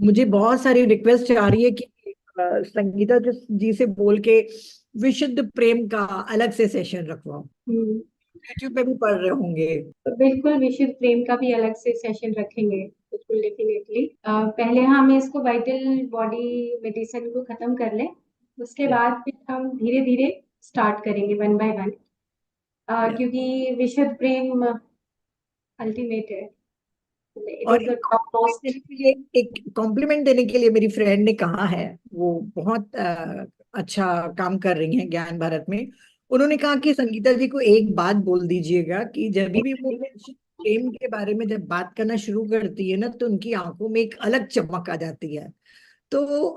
मुझे बहुत सारी रिक्वेस्ट आ रही है कि संगीता जी से बोल के विशुद्ध प्रेम का अलग से सेशन रखवाओ। हम्म। यूट्यूब पे भी पढ़ रहे होंगे। तो बिल्कुल विशुद्ध प्रेम का भी अलग से सेशन रखेंगे, बिल्कुल डेफिनेटली। पहले हम इसको वाइटल बॉडी मेडिसिन को खत्म कर लें, उसके या, बाद फिर हम धीरे धीरे स्टार्ट करेंगे वन बाय वन, या। क्योंकि विशुद्ध प्रेम अल्टीमेट है, इट और इज द टॉप मोस्ट। एक कॉम्प्लीमेंट देने के लिए मेरी फ्रेंड ने कहा है, वो बहुत अच्छा काम कर रही हैं ज्ञान भारत में। उन्होंने कहा कि संगीता जी को एक बात बोल दीजिएगा कि जब भी वो प्रेम के बारे में जब बात करना शुरू करती है ना, तो उनकी आंखों में एक अलग चमक आ जाती है। तो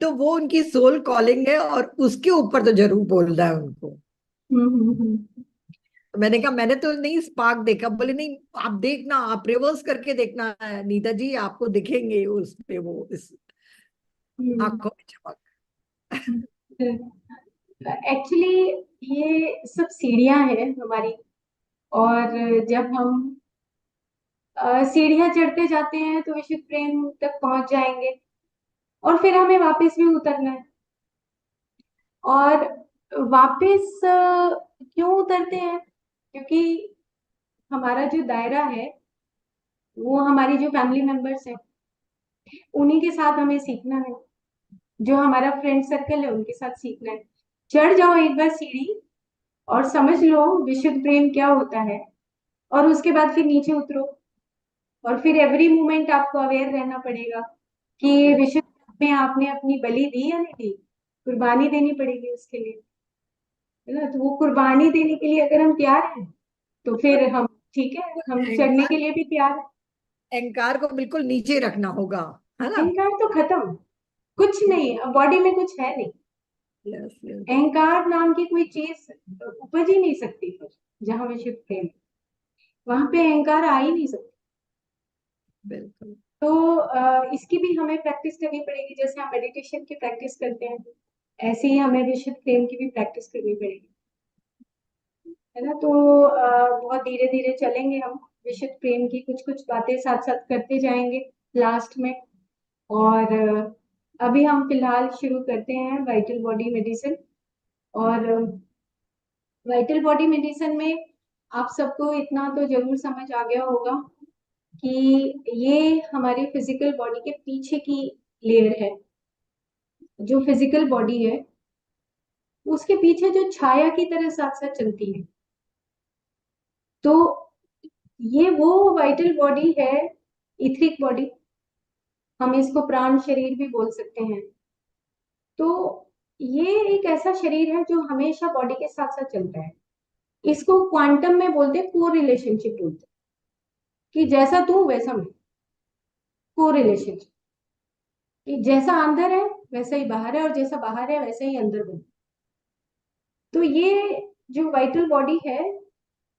तो वो उनकी सोल कॉलिंग है, और उसके ऊपर तो जरूर बोलना है उनको। हम्म। तो मैंने कहा, मैंने तो नहीं स्पार्क देखा। बोले नहीं, आप देखना, आप रिवर्स करके देखना है नीता जी, आपको दिखेंगे उस पे वो इस आंखों में चमक। एक्चुअली ये सब सीढ़ियां हैं हमारी, और जब हम सीढ़ियां चढ़ते जाते हैं तो विशुद्ध प्रेम तक पहुंच जाएंगे, और फिर हमें वापस भी उतरना है। और वापस क्यों उतरते हैं? क्योंकि हमारा जो दायरा है, वो हमारी जो फैमिली मेंबर्स हैं, उन्हीं के साथ हमें सीखना है। जो हमारा फ्रेंड सर्कल है, उनके साथ सीखना है। चढ़ जाओ एक बार सीढ़ी और समझ लो विशुद्ध प्रेम क्या होता है, और उसके बाद फिर नीचे उतरो, और फिर एवरी मोमेंट आपको अवेयर रहना पड़ेगा कि यस। विशुद्ध में आपने अपनी बलि दी या नहीं दी। कुर्बानी देनी पड़ेगी उसके लिए, है ना? तो वो कुर्बानी देने के लिए अगर हम तैयार हैं, तो फिर हम ठीक है, हम चढ़ने अहंकार, के लिए भी तैयार हैं। अहंकार को बिल्कुल नीचे रखना होगा, है ना? अहंकार तो खत्म, कुछ नहीं, अब बॉडी में कुछ है नहीं। Yes, yes. अहंकार नाम की कोई चीज उपज ही नहीं सकती। फिर जहां विशुद्ध प्रेम है, वहां पे अहंकार आ ही नहीं सकता। बिल्कुल। तो इसकी भी हमें प्रैक्टिस करनी पड़ेगी, जैसे हम मेडिटेशन की प्रैक्टिस करते हैं, ऐसे ही हमें विशुद्ध प्रेम की भी प्रैक्टिस करनी पड़ेगी, है ना? तो बहुत धीरे धीरे चलेंगे हम, विशुद्ध प्रेम की कुछ कुछ बातें साथ साथ करते जाएंगे लास्ट में। और अभी हम फिलहाल शुरू करते हैं वाइटल बॉडी मेडिसिन। और वाइटल बॉडी मेडिसिन में आप सबको इतना तो जरूर समझ आ गया होगा कि ये हमारी फिजिकल बॉडी के पीछे की लेयर है। जो फिजिकल बॉडी है, उसके पीछे जो छाया की तरह साथ साथ चलती है। तो ये वो वाइटल बॉडी है, इथरिक बॉडी, हम इसको प्राण शरीर भी बोल सकते हैं। तो ये एक ऐसा शरीर है जो हमेशा बॉडी के साथ साथ चलता है। इसको क्वांटम में बोलते हैं, को रिलेशनशिप बोलते हैं, कि जैसा तू वैसा मैं, को रिलेशनशिप, कि जैसा अंदर है वैसा ही बाहर है, और जैसा बाहर है वैसा ही अंदर बने। तो ये जो वाइटल बॉडी है,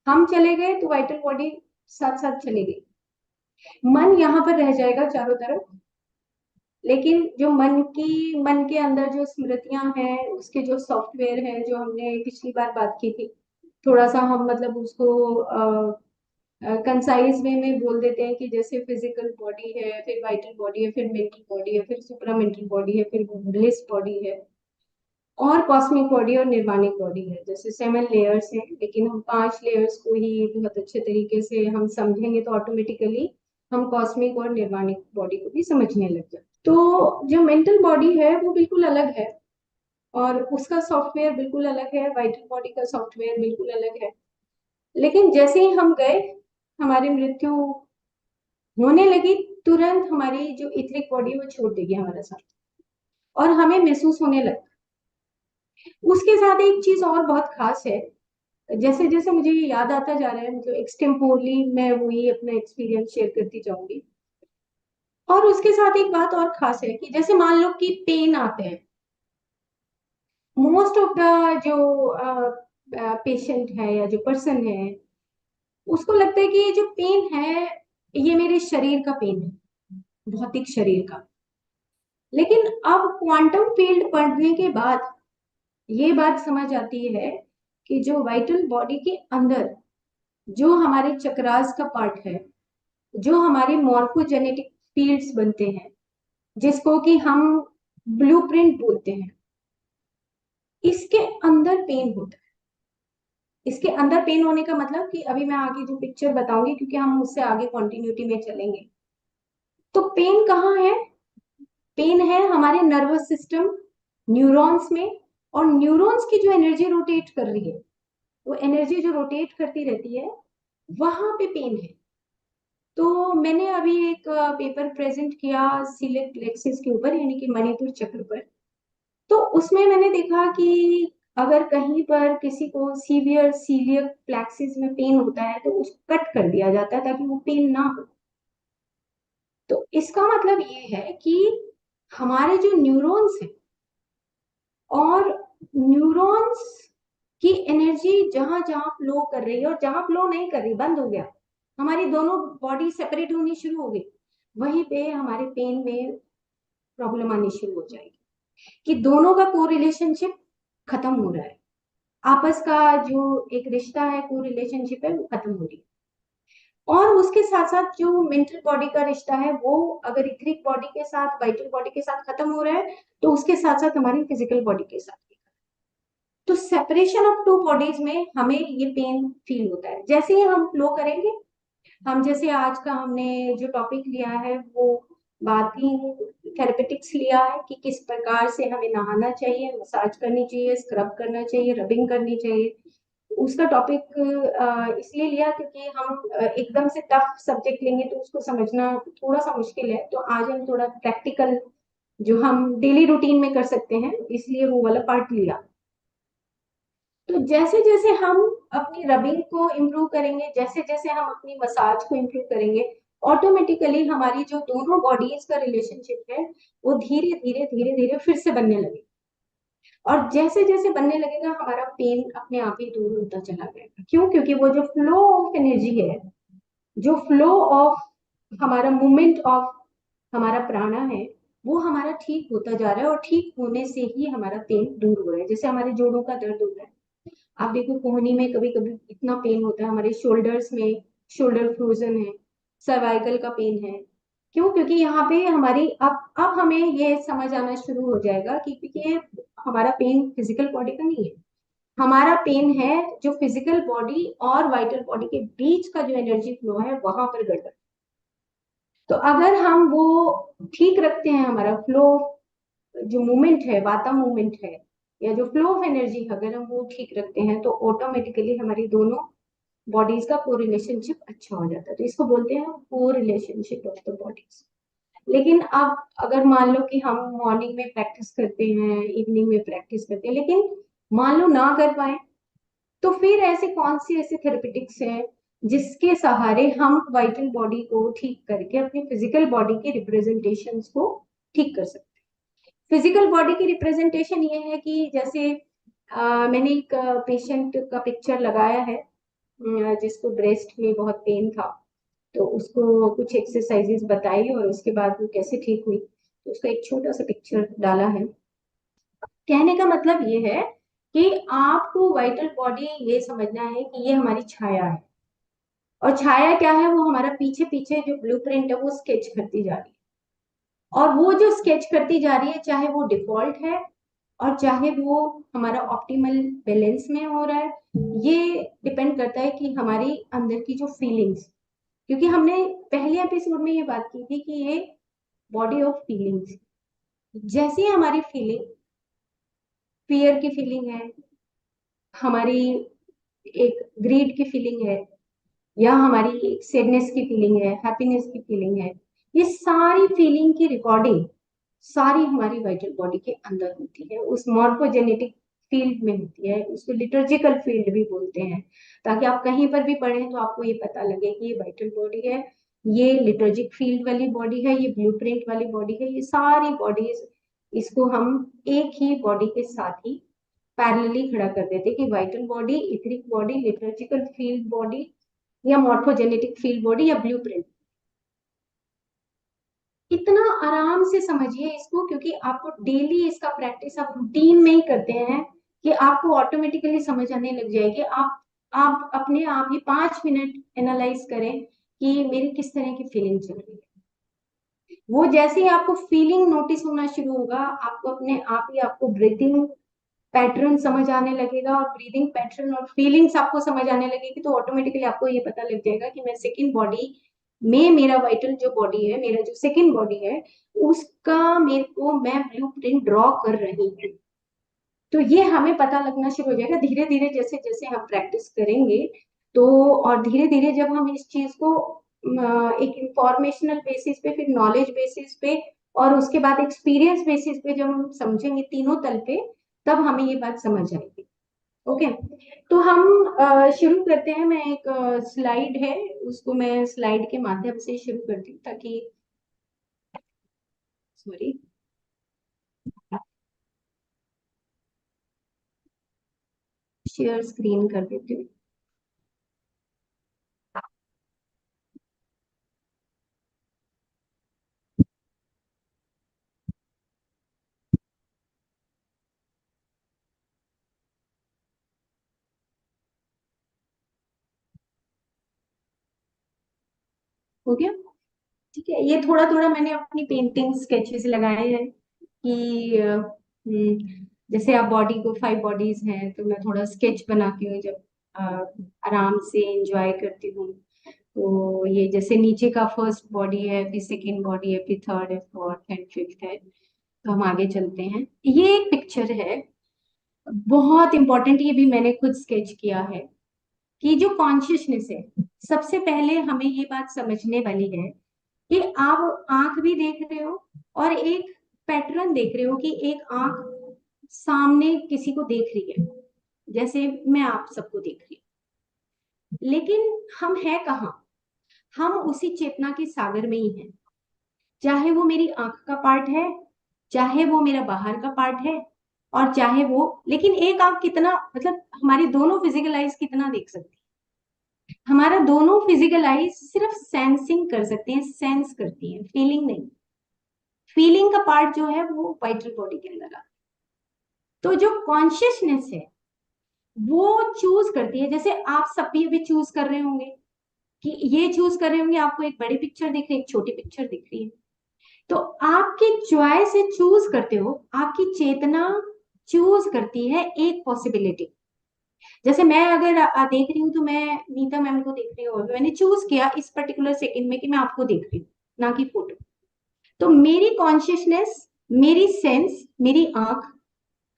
हम चले गए तो वाइटल बॉडी साथ साथ चली गई। मन यहाँ पर रह जाएगा चारों तरफ, लेकिन जो मन के अंदर जो स्मृतियां हैं, उसके जो सॉफ्टवेयर है, जो हमने पिछली बार बात की थी, थोड़ा सा हम मतलब उसको कंसाइज वे में बोल देते हैं कि जैसे फिजिकल बॉडी है, फिर वाइटल बॉडी है, फिर मेंटल बॉडी है, फिर सुपरा मेंटल बॉडी है, फिर ब्लिस बॉडी है, और कॉस्मिक बॉडी और निर्वाणिक बॉडी है। जैसे 7 लेयर्स हैं, लेकिन हम 5 लेयर्स को ही बहुत अच्छे तरीके से हम समझेंगे तो ऑटोमेटिकली हम कॉस्मिक और निर्वाणिक बॉडी को भी समझने लग जाए। तो जो मेंटल बॉडी है वो बिल्कुल अलग है, और उसका सॉफ्टवेयर बिल्कुल अलग है, वाइटल बॉडी का सॉफ्टवेयर बिल्कुल अलग है। लेकिन जैसे ही हम गए, हमारी मृत्यु होने लगी, तुरंत हमारी जो इथरिक बॉडी वो छोड़ देगी हमारा साथ, और हमें महसूस होने लगा। उसके साथ एक चीज और बहुत खास है, जैसे जैसे मुझे ये याद आता जा रहा है, मतलब एक्सटेम्पोरली मैं वही अपना एक्सपीरियंस शेयर करती जाऊंगी। और उसके साथ एक बात और खास है कि जैसे मान लो कि पेन आते हैं, मोस्ट ऑफ द जो पेशेंट है या जो पर्सन है, उसको लगता है कि ये जो पेन है, ये मेरे शरीर का पेन है, भौतिक शरीर का। लेकिन अब क्वांटम फील्ड पढ़ने के बाद ये बात समझ आती है कि जो वाइटल बॉडी के अंदर जो हमारे चक्रास का पार्ट है, जो हमारी मॉर्फोजेनेटिक फील्ड्स बनते हैं जिसको कि हम ब्लूप्रिंट बोलते हैं। इसके अंदर पेन होता है। इसके अंदर पेन होने का मतलब कि अभी मैं आगे जो पिक्चर बताऊंगी, क्योंकि हम उससे आगे कंटिन्यूटी में चलेंगे। तो पेन कहाँ है? पेन है हमारे नर्वस सिस्टम, न्यूरॉन्स में। और न्यूरॉन्स की जो एनर्जी रोटेट कर रही है, वो एनर्जी जो रोटेट करती रहती है, वहां पे पेन है। तो मैंने अभी एक पेपर प्रेजेंट किया सीलियक प्लेक्सिस के ऊपर, यानी कि मणिपुर चक्र पर। तो उसमें मैंने देखा कि अगर कहीं पर किसी को सीवियर सीलियक प्लेक्सिस में पेन होता है तो उसको कट कर दिया जाता है ताकि वो पेन ना हो। तो इसका मतलब ये है कि हमारे जो न्यूरॉन्स हैं, और न्यूरॉन्स की एनर्जी जहां जहां फ्लो कर रही है और जहां फ्लो नहीं कर रही, बंद हो गया, हमारी दोनों बॉडी सेपरेट होनी शुरू हो गई, वहीं पे हमारे पेन में प्रॉब्लम आनी शुरू हो जाएगी, कि दोनों का को रिलेशनशिप खत्म हो रहा है। आपस का जो एक रिश्ता है, को रिलेशनशिप है, वो खत्म हो रही है। और उसके साथ साथ जो मेंटल बॉडी का रिश्ता है, वो अगर इथरिक बॉडी के साथ, वाइटल बॉडी के साथ खत्म हो रहा है, तो उसके साथ साथ हमारी फिजिकल बॉडी के साथ। तो सेपरेशन ऑफ टू बॉडीज में हमें ये पेन फील होता है। जैसे ही हम फ्लो करेंगे, हम जैसे आज का हमने जो टॉपिक लिया है वो बाथिंग थेरेपेटिक्स लिया है, कि किस प्रकार से हमें नहाना चाहिए, मसाज करनी चाहिए, स्क्रब करना चाहिए, रबिंग करनी चाहिए। उसका टॉपिक इसलिए लिया क्योंकि हम एकदम से टफ सब्जेक्ट लेंगे तो उसको समझना थोड़ा सा मुश्किल है। तो आज हम थोड़ा प्रैक्टिकल जो हम डेली रूटीन में कर सकते हैं, इसलिए वो वाला पार्ट लिया। तो जैसे जैसे हम अपनी रबिंग को इम्प्रूव करेंगे, जैसे जैसे हम अपनी मसाज को इम्प्रूव करेंगे, ऑटोमेटिकली हमारी जो दोनों बॉडीज का रिलेशनशिप है, वो धीरे धीरे धीरे धीरे फिर से बनने लगे। और जैसे जैसे बनने लगेगा, हमारा पेन अपने आप ही दूर होता चला जाएगा। क्यों? क्योंकि वो जो फ्लो ऑफ एनर्जी है, जो फ्लो ऑफ हमारा मूवमेंट ऑफ हमारा प्राणा है, वो हमारा ठीक होता जा रहा है, और ठीक होने से ही हमारा पेन दूर हो रहा है। जैसे हमारे जोड़ों का दर्द हो रहा है, आप देखो कोहनी में कभी कभी इतना पेन होता है, हमारे शोल्डर्स में शोल्डर फ्रोजन है, सर्वाइकल का पेन है। क्यों? क्योंकि यहाँ पे हमारी अब हमें ये समझ आना शुरू हो जाएगा कि क्योंकि ये हमारा पेन फिजिकल बॉडी का नहीं है, हमारा पेन है जो फिजिकल बॉडी और वाइटल बॉडी के बीच का जो एनर्जी फ्लो है, वहां पर गड़बड़। तो अगर हम वो ठीक रखते हैं, हमारा फ्लो जो मूवमेंट है, वाता मूवमेंट है, या जो फ्लो ऑफ एनर्जी अगर हम वो ठीक रखते हैं, तो ऑटोमेटिकली हमारी दोनों बॉडीज का को रिलेशनशिप अच्छा हो जाता है। तो इसको बोलते हैं को रिलेशनशिप ऑफ द बॉडीज। लेकिन अब अगर मान लो कि हम मॉर्निंग में प्रैक्टिस करते हैं, इवनिंग में प्रैक्टिस करते हैं, लेकिन मान लो ना कर पाए, तो फिर ऐसे कौन सी ऐसे थेरेपेटिक्स हैं जिसके सहारे हम वाइटल बॉडी को ठीक करके अपनी फिजिकल बॉडी के रिप्रेजेंटेशन को ठीक कर सकते हैं। फिजिकल बॉडी की रिप्रेजेंटेशन ये है कि जैसे मैंने एक पेशेंट का पिक्चर लगाया है, जिसको ब्रेस्ट में बहुत पेन था। तो उसको कुछ एक्सरसाइजेस बताई और उसके बाद वो कैसे ठीक हुई, तो उसका एक छोटा सा पिक्चर डाला है। कहने का मतलब ये है कि आपको वाइटल बॉडी ये समझना है कि ये हमारी छाया है, और छाया क्या है? वो हमारा पीछे पीछे जो ब्लूप्रिंट है वो स्केच करती जा रही है। और वो जो स्केच करती जा रही है, चाहे वो डिफॉल्ट है और चाहे वो हमारा ऑप्टिमल बैलेंस में हो रहा है, ये डिपेंड करता है कि हमारी अंदर की जो फीलिंग्स, क्योंकि हमने पहले एपिसोड में ये बात की थी कि ये बॉडी ऑफ फीलिंग्स। जैसी हमारी फीलिंग, फियर की फीलिंग है, हमारी एक ग्रीड की फीलिंग है, या हमारी सैडनेस की फीलिंग है, हैप्पीनेस की फीलिंग है, ये सारी फीलिंग की रिकॉर्डिंग सारी हमारी वाइटल बॉडी के अंदर होती है, उस मॉर्फोजेनेटिक फील्ड में होती है। उसको लिटर्जिकल फील्ड भी बोलते हैं, ताकि आप कहीं पर भी पढ़ें तो आपको ये पता लगे कि ये वाइटल बॉडी है, ये लिटर्जिक फील्ड वाली बॉडी है, ये ब्लूप्रिंट वाली बॉडी है। ये सारी बॉडीज, इसको हम एक ही बॉडी के साथ ही पैरेलली खड़ा कर देते कि vital body, etheric body, liturgical field body, या मॉर्फोजेनेटिक फील्ड बॉडी, या ब्लूप्रिंट। इतना आराम से समझिए इसको, क्योंकि आपको डेली इसका प्रैक्टिस आप रूटीन में ही करते हैं, कि आपको ऑटोमेटिकली समझ आने लग जाएगी। आप अपने आप ही 5 मिनट एनालाइज करें कि मेरी किस तरह की फीलिंग चल रही है। वो जैसे ही आपको फीलिंग नोटिस होना शुरू होगा, आपको अपने आप ही आपको ब्रीथिंग पैटर्न समझ आने लगेगा, और ब्रीदिंग पैटर्न और फीलिंग्स आपको समझ आने लगेगी, तो ऑटोमेटिकली आपको ये पता लग जाएगा कि मैं सेकंड बॉडी में, मेरा वाइटल जो बॉडी है, मेरा जो सेकंड बॉडी है, उसका मेरे को मैं ब्लूप्रिंट ड्रॉ कर रही हूँ। तो ये हमें पता लगना शुरू हो जाएगा धीरे धीरे, जैसे जैसे हम प्रैक्टिस करेंगे। तो और धीरे धीरे जब हम इस चीज को एक इंफॉर्मेशनल बेसिस पे, फिर नॉलेज बेसिस पे, और उसके बाद एक्सपीरियंस बेसिस पे जब हम समझेंगे तीनों तल पे, तब हमें ये बात समझ आएगी। ओके, तो हम शुरू करते हैं। मैं एक स्लाइड है, उसको मैं स्लाइड के माध्यम से शुरू करती हूँ, ताकि, सॉरी, शेयर स्क्रीन कर देती हूँ। हो गया? ठीक है, ये थोड़ा थोड़ा मैंने अपनी पेंटिंग स्केचेस लगाए हैं कि जैसे आप बॉडी को 5 बॉडीज हैं, तो मैं थोड़ा स्केच बनाती हूँ जब अ, आराम से एंजॉय करती हूँ। तो ये जैसे नीचे का फर्स्ट बॉडी है, फिर सेकंड बॉडी है, फिर थर्ड है, फोर्थ एंड फिफ्थ है। तो हम आगे चलते हैं। ये एक पिक्चर है, बहुत इंपॉर्टेंट, ये भी मैंने खुद स्केच किया है, कि जो कॉन्शियसनेस है, सबसे पहले हमें ये बात समझने वाली है कि आप आंख भी देख रहे हो, और एक पैटर्न देख रहे हो कि एक आंख सामने किसी को देख रही है, जैसे मैं आप सबको देख रही हूँ, लेकिन हम है कहाँ? हम उसी चेतना के सागर में ही हैं। चाहे वो मेरी आंख का पार्ट है, चाहे वो मेरा बाहर का पार्ट है, और चाहे वो, लेकिन एक आंख कितना, मतलब हमारी दोनों फिजिकल आइज कितना देख सकती है? हमारा दोनों फिजिकल आइज सिर्फ सेंसिंग कर सकते हैं, सेंस करती है, फीलिंग नहीं। फीलिंग का पार्ट जो है वो वाइटल बॉडी के अंदर आता है। तो जो कॉन्शियसनेस है वो चूज करती है, जैसे आप सब भी अभी चूज कर रहे होंगे, कि ये चूज कर रहे होंगे, आपको एक बड़ी पिक्चर दिख रही है, एक छोटी पिक्चर दिख रही है। तो आपकी चॉइस से चूज करते हो, आपकी चेतना चूज करती है एक पॉसिबिलिटी। जैसे मैं अगर देख रही हूँ, तो मैं नीता मैम को देख रही हूँ, और मैंने चूज किया इस पर्टिकुलर सेकंड में कि मैं आपको देख रही हूँ, ना कि फोटो। तो मेरी कॉन्शियसनेस, मेरी सेंस, मेरी आंख,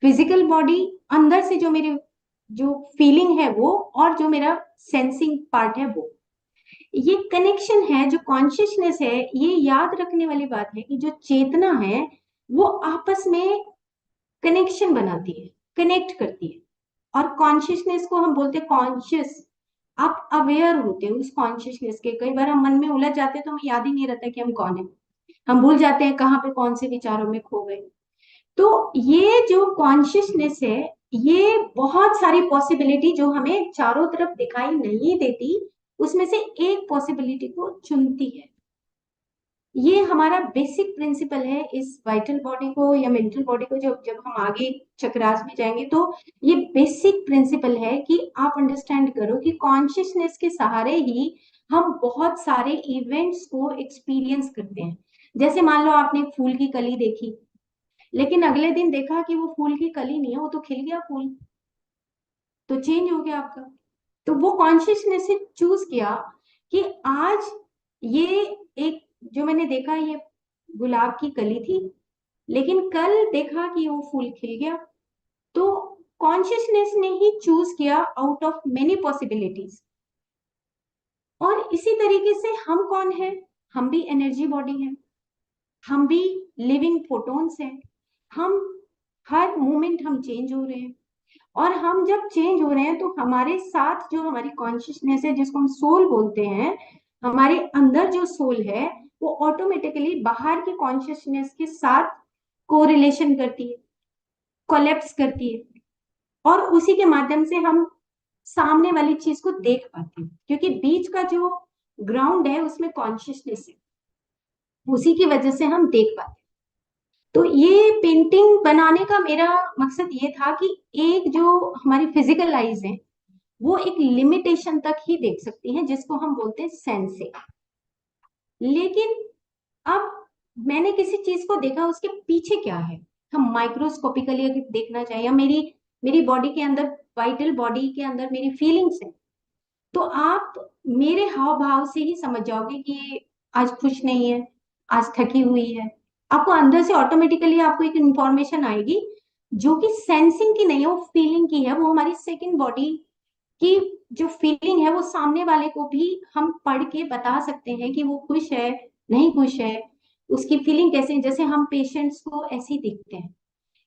फिजिकल बॉडी, अंदर से जो मेरे, जो फीलिंग है वो, और जो मेरा सेंसिंग पार्ट है वो, ये कनेक्शन है। जो कॉन्शियसनेस है, ये याद रखने वाली बात है कि जो चेतना है वो आपस में कनेक्शन बनाती है, कनेक्ट करती है। और कॉन्शियसनेस को हम बोलते हैं कॉन्शियस। आप अवेयर होते हैं उस कॉन्शियसनेस के। कई बार हम मन में उलझ जाते हैं, तो हमें याद ही नहीं रहता कि हम कौन है, हम भूल जाते हैं कहाँ पे कौन से विचारों में खो गए। तो ये जो कॉन्शियसनेस है, ये बहुत सारी पॉसिबिलिटी जो हमें चारों तरफ दिखाई नहीं देती, उसमें से एक पॉसिबिलिटी को चुनती है। ये हमारा बेसिक प्रिंसिपल है इस वाइटल बॉडी को या मेंटल बॉडी को, जब जब हम आगे चक्रास में जाएंगे, तो ये बेसिक प्रिंसिपल है कि आप अंडरस्टैंड करो कि कॉन्शियसनेस के सहारे ही हम बहुत सारे इवेंट्स को एक्सपीरियंस करते हैं। जैसे मान लो आपने एक फूल की कली देखी, लेकिन अगले दिन देखा कि वो फूल की कली नहीं है, वो तो खिल गया फूल, तो चेंज हो गया आपका। तो वो कॉन्शियसनेस से चूज किया कि आज ये एक, जो मैंने देखा ये गुलाब की कली थी, लेकिन कल देखा कि वो फूल खिल गया। तो कॉन्शियसनेस ने ही चूज किया आउट ऑफ मेनी पॉसिबिलिटीज। और इसी तरीके से हम कौन है? हम भी एनर्जी बॉडी है, हम भी लिविंग फोटोन्स हैं। हम हर मोमेंट हम चेंज हो रहे हैं, और हम जब चेंज हो रहे हैं, तो हमारे साथ जो हमारी कॉन्शियसनेस है, जिसको हम सोल बोलते हैं, हमारे अंदर जो सोल है, वो ऑटोमेटिकली बाहर की कॉन्शियसनेस के साथ कोरिलेशन करती है, कोलैप्स करती है, और उसी के माध्यम से हम सामने वाली चीज को देख पाते हैं, क्योंकि बीच का जो ग्राउंड है उसमें कॉन्शियसनेस है, उसी की वजह से हम देख पाते हैं। तो ये पेंटिंग बनाने का मेरा मकसद ये था कि एक जो हमारी फिजिकल आइज है, वो एक लिमिटेशन तक ही देख सकती हैं, जिसको हम बोलते हैं सेंसिंग। लेकिन अब मैंने किसी चीज को देखा, उसके पीछे क्या है, हम माइक्रोस्कोपिकली अगर देखना चाहें, या मेरी मेरी बॉडी के अंदर, वाइटल बॉडी के अंदर मेरी फीलिंग्स है, तो आप मेरे हाव भाव से ही समझ जाओगे कि ये आज खुश नहीं है, आज थकी हुई है। आपको अंदर से ऑटोमेटिकली आपको एक इंफॉर्मेशन आएगी, जो कि सेंसिंग की नहीं है, वो फीलिंग की है। वो हमारी सेकंड बॉडी की जो फीलिंग है, वो सामने वाले को भी हम पढ़ के बता सकते हैं कि वो खुश है, नहीं खुश है, उसकी फीलिंग कैसे है। जैसे हम पेशेंट्स को ऐसे ही देखते हैं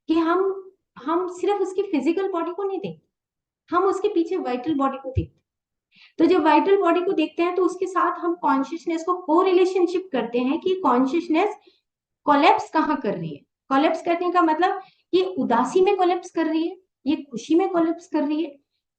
कि हम सिर्फ उसकी फिजिकल बॉडी को नहीं देखते, हम उसके पीछे वाइटल बॉडी को देखते हैं। तो जब वाइटल बॉडी को देखते हैं, तो उसके साथ हम कॉन्शियसनेस को को रिलेशनशिप करते हैं कि कॉन्शियसनेस कोलैप्स कहाँ कर रही है। कोलैप्स करने का मतलब ये उदासी में कोलैप्स कर रही है, ये खुशी में कोलैप्स कर रही है,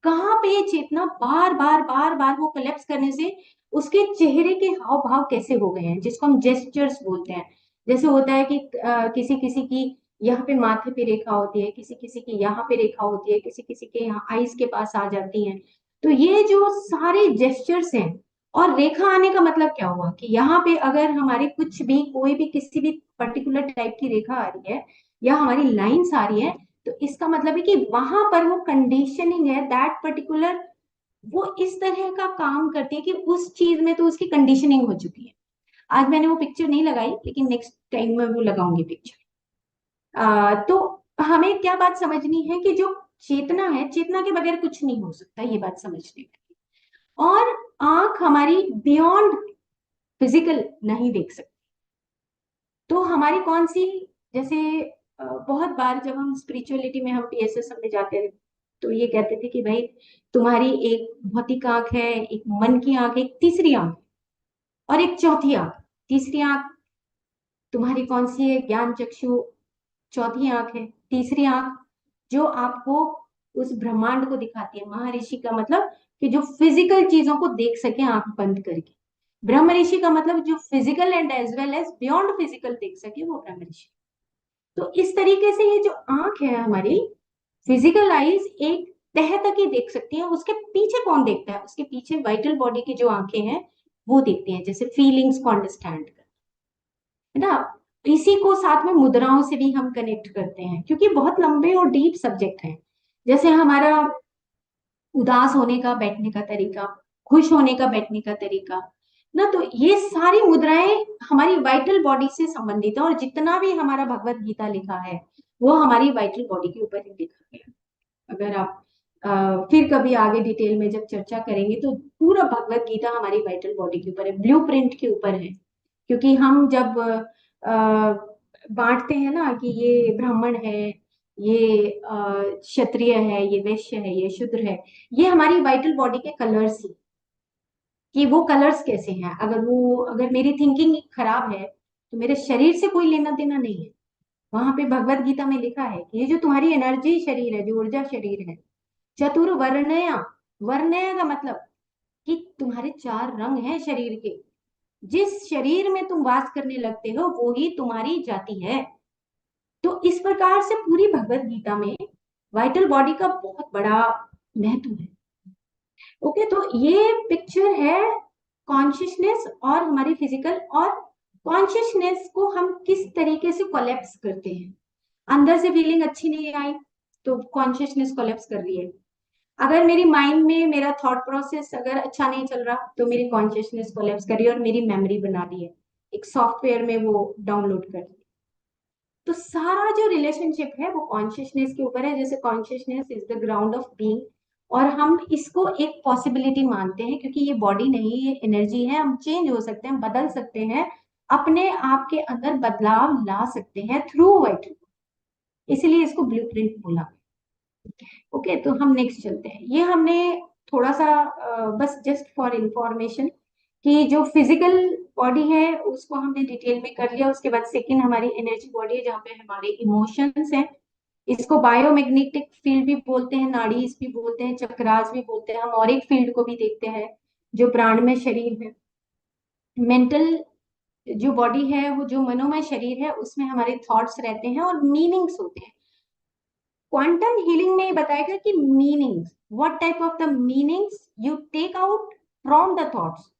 कहाँ पे ये चेतना बार बार बार बार वो कोलैप्स करने से उसके चेहरे के हाव भाव कैसे हो गए हैं, जिसको हम जेस्चर्स बोलते हैं। जैसे होता है कि किसी किसी की यहाँ पे माथे पे रेखा होती है, किसी किसी की यहाँ पे रेखा होती है, किसी किसी के यहाँ आईज के पास आ जाती है। तो ये जो सारे जेस्चर्स हैं, और रेखा आने का मतलब क्या हुआ कि यहाँ पे अगर हमारे कुछ भी, कोई भी किसी भी पर्टिकुलर टाइप की रेखा आ रही है, या हमारी लाइंस आ रही है, तो इसका मतलब है कि वहां पर वो कंडीशनिंग है, दैट पर्टिकुलर, वो इस तरह का काम करती है कि उस चीज में तो उसकी कंडीशनिंग हो चुकी है। आज मैंने वो पिक्चर नहीं लगाई, लेकिन नेक्स्ट टाइम में वो लगाऊंगी पिक्चर। तो हमें क्या बात समझनी है कि जो चेतना है, चेतना के बगैर कुछ नहीं हो सकता, ये बात समझनी है। और आंख हमारी बियॉन्ड फिजिकल नहीं देख सकती। तो हमारी कौन सी, जैसे बहुत बार जब हम स्पिरिचुअलिटी में, हम पीएसएस में जाते थे, तो ये कहते थे कि भाई तुम्हारी एक भौतिक आंख है, एक मन की आंख, एक तीसरी आंख और एक चौथी आंख। तीसरी आंख तुम्हारी कौन सी है? ज्ञान चक्षु। चौथी आंख है, तीसरी आंख, जो आपको उस ब्रह्मांड को दिखाती है। महर्षि का मतलब कि जो फिजिकल चीजों को देख सके आंख बंद करके। ब्रह्म ऋषि का मतलब जो physical and as well as beyond physical देख सके, वो ब्रह्म ऋषि। तो इस तरीके से ये जो आंख है हमारी, फिजिकल आईज एक तह तक ही देख सकती है, उसके पीछे कौन देखता है? उसके पीछे वाइटल बॉडी की जो आंखें हैं वो देखती हैं, जैसे फीलिंग्स को अंडरस्टैंड कर, है ना। इसी को साथ में मुद्राओं से भी हम कनेक्ट करते हैं, क्योंकि बहुत लंबे और डीप सब्जेक्ट है। जैसे हमारा उदास होने का बैठने का तरीका, खुश होने का बैठने का तरीका ना, तो ये सारी मुद्राएं हमारी वाइटल बॉडी से संबंधित है। और जितना भी हमारा भगवत गीता लिखा है, वो हमारी वाइटल बॉडी के ऊपर ही लिखा गया। अगर आप फिर कभी आगे डिटेल में जब चर्चा करेंगे, तो पूरा भगवत गीता हमारी वाइटल बॉडी के ऊपर है, ब्लूप्रिंट के ऊपर है। क्योंकि हम जब बांटते हैं ना कि ये ब्राह्मण है, ये क्षत्रिय है, ये वैश्य है, ये शूद्र है, ये हमारी वाइटल बॉडी के कलर्स ही, कि वो कलर्स कैसे हैं। अगर मेरी थिंकिंग खराब है, तो मेरे शरीर से कोई लेना देना नहीं है। वहां पे भगवत गीता में लिखा है कि ये जो तुम्हारी एनर्जी शरीर है, जो ऊर्जा शरीर है, चतुर्वर्णया, वर्णया का मतलब कि तुम्हारे चार रंग हैं शरीर के। जिस शरीर में तुम वास करने लगते हो, वो ही तुम्हारी जाति है। तो इस प्रकार से पूरी भगवत गीता में वाइटल बॉडी का बहुत बड़ा महत्व है। ओके, तो ये पिक्चर है कॉन्शियसनेस और हमारी फिजिकल। और कॉन्शियसनेस को हम किस तरीके से कोलैप्स करते हैं। अंदर से फीलिंग अच्छी नहीं आई, तो कॉन्शियसनेस कोलैप्स कर रही है। अगर मेरी माइंड में मेरा थॉट प्रोसेस अगर अच्छा नहीं चल रहा, तो मेरी कॉन्शियसनेस कोलैप्स कर रही है और मेरी मेमोरी बना दी है, एक सॉफ्टवेयर में वो डाउनलोड कर दी। तो सारा जो रिलेशनशिप है वो कॉन्शियसनेस के ऊपर है। जैसे consciousness is the ground of being, और हम इसको एक पॉसिबिलिटी मानते हैं, क्योंकि ये बॉडी नहीं, ये एनर्जी है। हम चेंज हो सकते हैं, बदल सकते हैं, अपने आप के अंदर बदलाव ला सकते हैं थ्रू वाइटल, इसलिए इसको ब्लूप्रिंट बोला। ओके, तो हम नेक्स्ट चलते हैं। ये हमने थोड़ा सा बस जस्ट फॉर इंफॉर्मेशन, कि जो फिजिकल बॉडी है उसको हमने डिटेल में कर लिया। उसके बाद सेकंड हमारी एनर्जी बॉडी है, जहाँ पे हमारे इमोशंस हैं। इसको बायोमैग्नेटिक फील्ड भी बोलते हैं, नाड़ीज भी बोलते हैं, चक्रास भी बोलते हैं। हम और एक फील्ड को भी देखते हैं जो प्राणमय शरीर है। मेंटल जो बॉडी है, वो जो मनोमय शरीर है, उसमें हमारे थॉट्स रहते हैं और मीनिंग्स होते हैं। क्वांटम हीलिंग में बताया गया कि meanings, what type of the meanings you take out from the thoughts.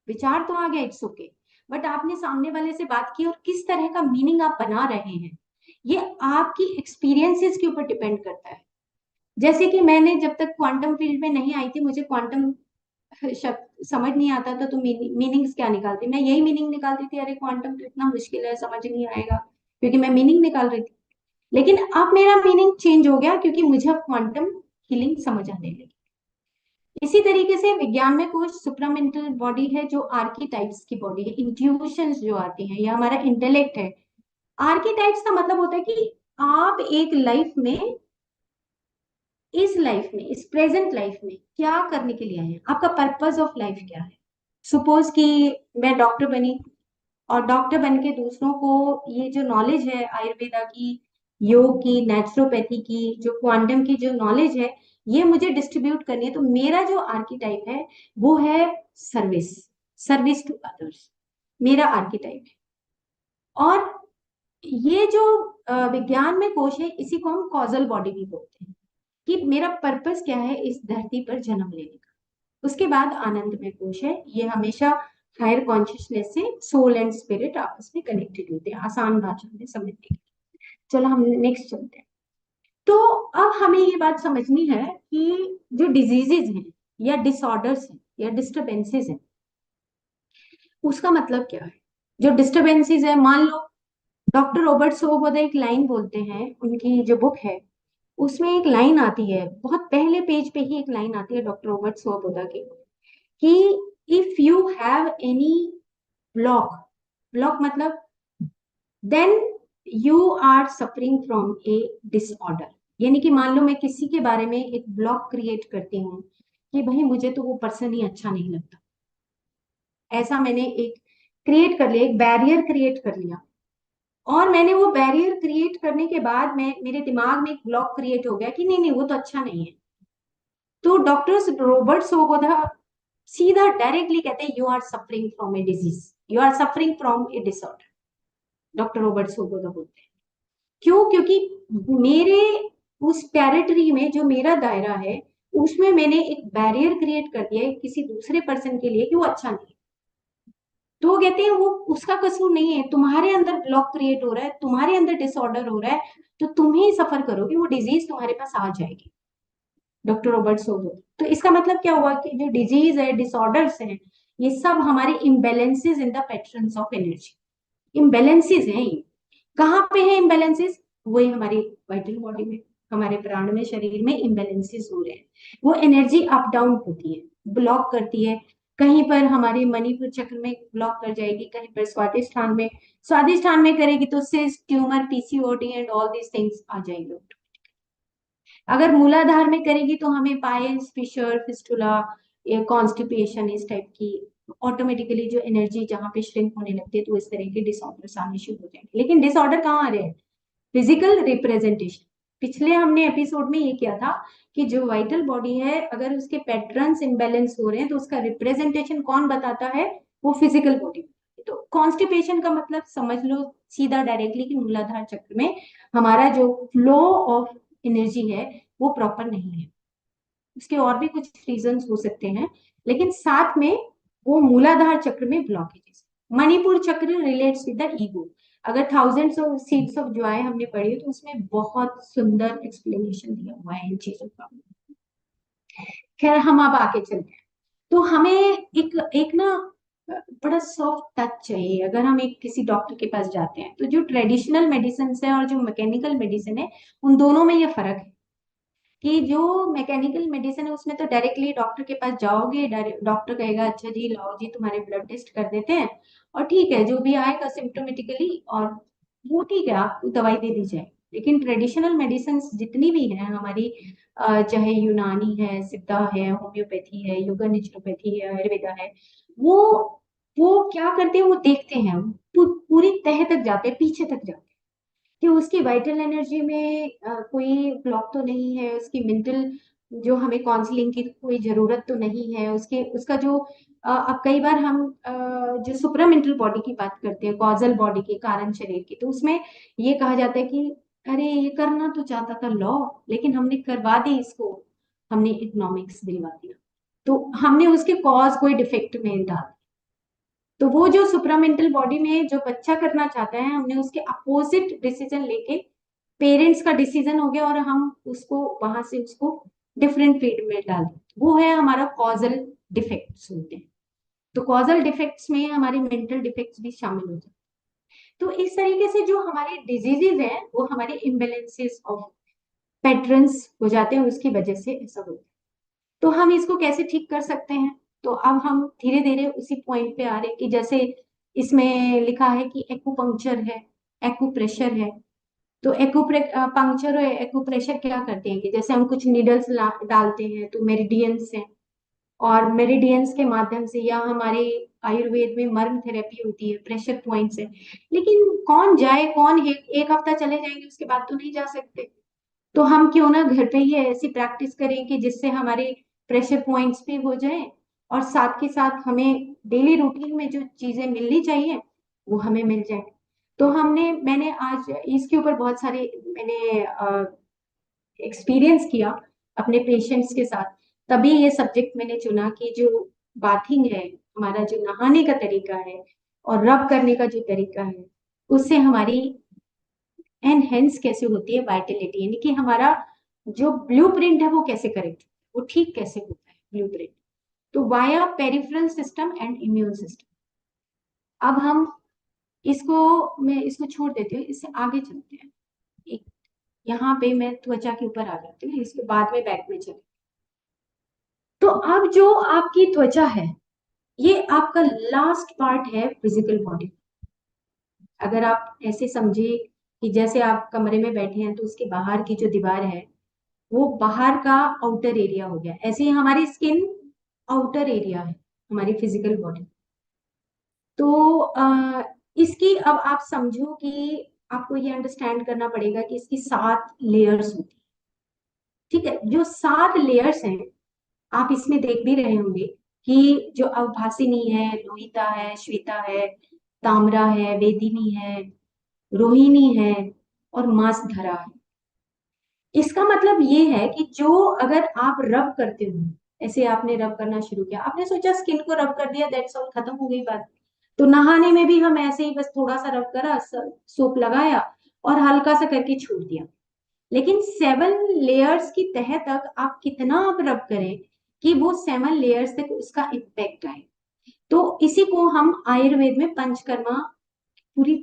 विचार तो आ गया, इट्स ओके, बट आपने सामने वाले से बात की और किस तरह का मीनिंग आप बना रहे हैं, ये आपकी एक्सपीरियंसेस के ऊपर डिपेंड करता है। जैसे कि मैंने जब तक क्वांटम फील्ड में नहीं आई थी, मुझे क्वांटम शब्द समझ नहीं आता था, तो मीनिंग्स क्या निकालती, मैं यही मीनिंग निकालती थी, अरे क्वांटम तो इतना मुश्किल है, समझ नहीं आएगा, क्योंकि मैं मीनिंग निकाल रही थी। लेकिन अब मेरा मीनिंग चेंज हो गया, क्योंकि मुझे अब क्वांटम हीलिंग समझ आने लगी। इसी तरीके से विज्ञान में कुछ सुप्रामेंटल बॉडी है, जो आर्कीटाइप्स की बॉडी है, इंट्यूशंस जो आती हैं, या हमारा इंटेलेक्ट है। आर्कीटाइप्स का मतलब होता है कि आप एक लाइफ में, इस लाइफ में, इस प्रेजेंट लाइफ में क्या करने के लिए आए हैं, आपका पर्पस ऑफ लाइफ क्या है। सपोज कि मैं डॉक्टर बनी, और डॉक्टर बन के दूसरों को ये जो नॉलेज है आयुर्वेदा की, योग की, नेचुरोपैथी की, जो क्वांटम की जो नॉलेज है, ये मुझे डिस्ट्रीब्यूट करनी है, तो मेरा जो आर्कीटाइप है वो है सर्विस, सर्विस टू अदर्स, मेरा आर्कीटाइप है। और ये जो विज्ञान में कोश है, इसी को हम कॉजल बॉडी भी बोलते हैं, कि मेरा पर्पस क्या है इस धरती पर जन्म लेने का। उसके बाद आनंद में कोश है, ये हमेशा हायर कॉन्शियसनेस से सोल एंड स्पिरिट आपस में कनेक्टेड होते हैं, आसान भाषा में समझने के लिए। चलो हम नेक्स्ट चलते हैं। तो अब हमें ये बात समझनी है कि जो डिजीजेज हैं, या डिसऑर्डर्स हैं, या डिस्टरबेंसेस हैं, उसका मतलब क्या है। जो डिस्टरबेंसेस है, मान लो डॉक्टर रॉबर्ट सोबोदा एक लाइन बोलते हैं, उनकी जो बुक है उसमें एक लाइन आती है, बहुत पहले पेज पे ही एक लाइन आती है डॉक्टर रॉबर्ट सोबोदा की, कि if you have any block, block मतलब then you are suffering from a disorder. यानी कि मान लो मैं किसी के बारे में एक ब्लॉक क्रिएट करती हूँ कि भाई मुझे तो वो पर्सन ही अच्छा नहीं लगता, ऐसा मैंने एक क्रिएट कर लिया, एक बैरियर क्रिएट कर लिया, और मैंने वो बैरियर क्रिएट करने के बाद मैं, मेरे दिमाग में एक ब्लॉक क्रिएट हो गया कि नहीं नहीं वो तो अच्छा नहीं है। तो डॉक्टर रॉबर्ट सोबोधा सीधा डायरेक्टली कहते हैं, you are suffering from a disease, you are suffering from a disorder. Doctor Robert Svoboda बोलते हैं। क्यों? क्योंकि मेरे उस टेरिटरी में, जो मेरा दायरा है, उसमें मैंने एक बैरियर क्रिएट कर दिया है किसी दूसरे पर्सन के लिए कि वो अच्छा नहीं। तो वो कहते हैं वो उसका कसूर नहीं है, तुम्हारे अंदर ब्लॉक क्रिएट हो रहा है, तुम्हारे अंदर डिसऑर्डर हो रहा है, तो तुम ही सफर करोगे, वो डिजीज तुम्हारे पास आ जाएगी। Doctor Robert Svoboda. तो इसका मतलब क्या हुआ कि जो डिजीज है, डिसऑर्डर्स हैं, ये सब हमारे imbalances in the patterns of energy, imbalances हैं ये। कहाँ पे है इम्बेलेंसेस? वही हमारी वाइटल बॉडी में, हमारे प्राण में, शरीर में इम्बेलेंसेस हो रहे हैं। वो एनर्जी अप डाउन होती है, ब्लॉक करती है। कहीं पर हमारे मणिपुर चक्र में ब्लॉक कर जाएगी, कहीं पर स्वादिष्ठान में, स्वादिष्ठान में करेगी तो cyst, tumour, PCOD and all these things आ जाएंगे। अगर मूलाधार में करेगी तो हमें पाइल्स, फिशर, फिस्टुला, कॉन्स्टिपेशन, इस टाइप की ऑटोमेटिकली जो एनर्जी जहां पे श्रिंक होने लगती है, तो इस तरह के डिसऑर्डर्स आने शुरू हो जाएंगे। लेकिन डिसऑर्डर कहाँ आ रहे हैं? Physical representation. पिछले हमने एपिसोड में ये किया था कि जो वाइटल बॉडी है, अगर उसके पैटर्न्स इम्बेलेंस हो रहे हैं तो उसका रिप्रेजेंटेशन कौन बताता है? वो फिजिकल बॉडी। तो कॉन्स्टिपेशन का मतलब समझ लो सीधा डायरेक्टली कि मूलाधार चक्र में हमारा जो फ्लो ऑफ एनर्जी है वो प्रॉपर नहीं है। उसके और भी कुछ रीजंस हो सकते हैं, लेकिन साथ में वो मूलाधार चक्र में ब्लॉकेजेस। मणिपुर चक्र रिलेट्स विद द ईगो। अगर thousands of seeds of Joy हमने पढ़ी तो उसमें बहुत सुंदर एक्सप्लेनेशन दिया हुआ है इन चीजों का। खैर हम अब आगे चलते हैं। तो हमें एक एक ना बड़ा सॉफ्ट टच चाहिए। अगर हम एक किसी डॉक्टर के पास जाते हैं, तो जो ट्रेडिशनल मेडिसिन है और जो मैकेनिकल मेडिसिन है, उन दोनों में ये फर्क है कि जो मैकेनिकल मेडिसिन है उसमें तो डायरेक्टली डॉक्टर के पास जाओगे, डॉक्टर कहेगा अच्छा जी लाओ जी तुम्हारे ब्लड टेस्ट कर देते हैं, और ठीक है जो भी आएगा सिम्टोमेटिकली, और वो ठीक है आपको दवाई दे दी जाए। लेकिन ट्रेडिशनल मेडिसिन जितनी भी है हमारी, चाहे यूनानी है, सिद्धा है, होम्योपैथी है, योगा नेचुरोपैथी है, आयुर्वेदा है, वो वो क्या करते हैं, वो देखते हैं, पूरी तह तक जाते हैं, पीछे तक जाते हैं कि उसकी वाइटल एनर्जी में कोई ब्लॉक तो नहीं है, उसकी मेंटल, जो हमें काउंसलिंग की कोई जरूरत तो नहीं है, उसके उसका जो अब कई बार हम जो सुपरामेंटल बॉडी की बात करते हैं, कॉजल बॉडी की, कारण शरीर की, तो उसमें ये कहा जाता है कि अरे ये करना तो चाहता था लॉ, लेकिन हमने करवा दी इसको, हमने इकोनॉमिक्स दिलवा दिया, तो हमने उसके कॉज कोई डिफेक्ट में डाल दिया। तो वो जो सुप्रामेंटल बॉडी में जो बच्चा करना चाहता है, हमने उसके अपोजिट डिसीजन लेके, पेरेंट्स का डिसीजन हो गया और हम उसको वहां से उसको डिफरेंट फील्ड में डाल दें, वो है हमारा कॉजल डिफेक्ट्स होते हैं। तो कॉजल डिफेक्ट्स में हमारे मेंटल डिफेक्ट्स भी शामिल हो जाते हैं। तो इस तरीके से जो हमारे डिजीजेज हैं वो हमारे इम्बेलेंसेस ऑफ पैटर्न्स हो जाते हैं, उसकी वजह से ऐसा होता है। तो हम इसको कैसे ठीक कर सकते हैं? तो अब हम धीरे धीरे उसी पॉइंट पे आ रहे हैं कि जैसे इसमें लिखा है कि एक्यूपंक्चर है, एक्यूप्रेशर है। तो पंक्चर और एक्यूप्रेशर क्या करते हैं कि जैसे हम कुछ नीडल्स डालते हैं तो मेरिडियंस हैं, और मेरिडियंस के माध्यम से, या हमारे आयुर्वेद में मर्म थेरेपी होती है, प्रेशर पॉइंट्स है। लेकिन कौन जाए, कौन एक हफ्ता चले जाएंगे उसके बाद तो नहीं जा सकते। तो हम क्यों ना घर पे ही ऐसी प्रैक्टिस करें कि जिससे हमारे प्रेशर पॉइंट्स भी हो जाए, और साथ के साथ हमें डेली रूटीन में जो चीजें मिलनी चाहिए वो हमें मिल जाए। तो मैंने आज इसके ऊपर बहुत सारे मैंने एक्सपीरियंस किया अपने पेशेंट्स के साथ। तभी ये सब्जेक्ट मैंने चुना कि जो बाथिंग है, हमारा जो नहाने का तरीका है और रब करने का जो तरीका है, उससे हमारी एनहेंस कैसे होती है वाइटलिटी, यानी कि हमारा जो ब्लूप्रिंट है वो कैसे करेक्ट, वो ठीक कैसे होता है ब्लूप्रिंट। तो via peripheral system and immune system. अब हम इसको मैं इसको छोड़ देती हूँ, इससे आगे चलते हैं। एक यहाँ पे मैं त्वचा के ऊपर आ जाती हूँ, इसके बाद में बैक में चले। तो अब जो आपकी त्वचा है, ये आपका लास्ट पार्ट है फिजिकल बॉडी। अगर आप ऐसे समझे कि जैसे आप कमरे में बैठे हैं तो उसके बाहर की जो दीवार है वो बाहर का आउटर एरिया हो गया, ऐसे ही हमारी स्किन आउटर एरिया है हमारी फिजिकल बॉडी। तो इसकी अब आप समझो कि आपको ये अंडरस्टैंड करना पड़ेगा कि इसकी 7 लेयर्स होती है। ठीक है, जो 7 लेयर्स हैं आप इसमें देख भी रहे होंगे कि जो अवभासिनी है, लोहिता है, श्वेता है, ताम्रा है, वेदिनी है, रोहिणी है, और मांसधरा है। इसका मतलब ये है कि जो अगर आप रब करते हो, ऐसे आपने रब करना शुरू किया, आपने सोचा स्किन को रब कर दिया, दैट्स ऑल, खत्म हो गई बात। तो नहाने में भी हम ऐसे ही बस थोड़ा सा रब करा, सोप लगाया और हल्का सा करके छोड़ दिया। लेकिन 7 लेयर्स की तह तक आप कितना आप रब करें कि वो 7 लेयर्स तक उसका इम्पैक्ट आए। तो इसी को हम आयुर्वेद में पंचकर्मा पूरी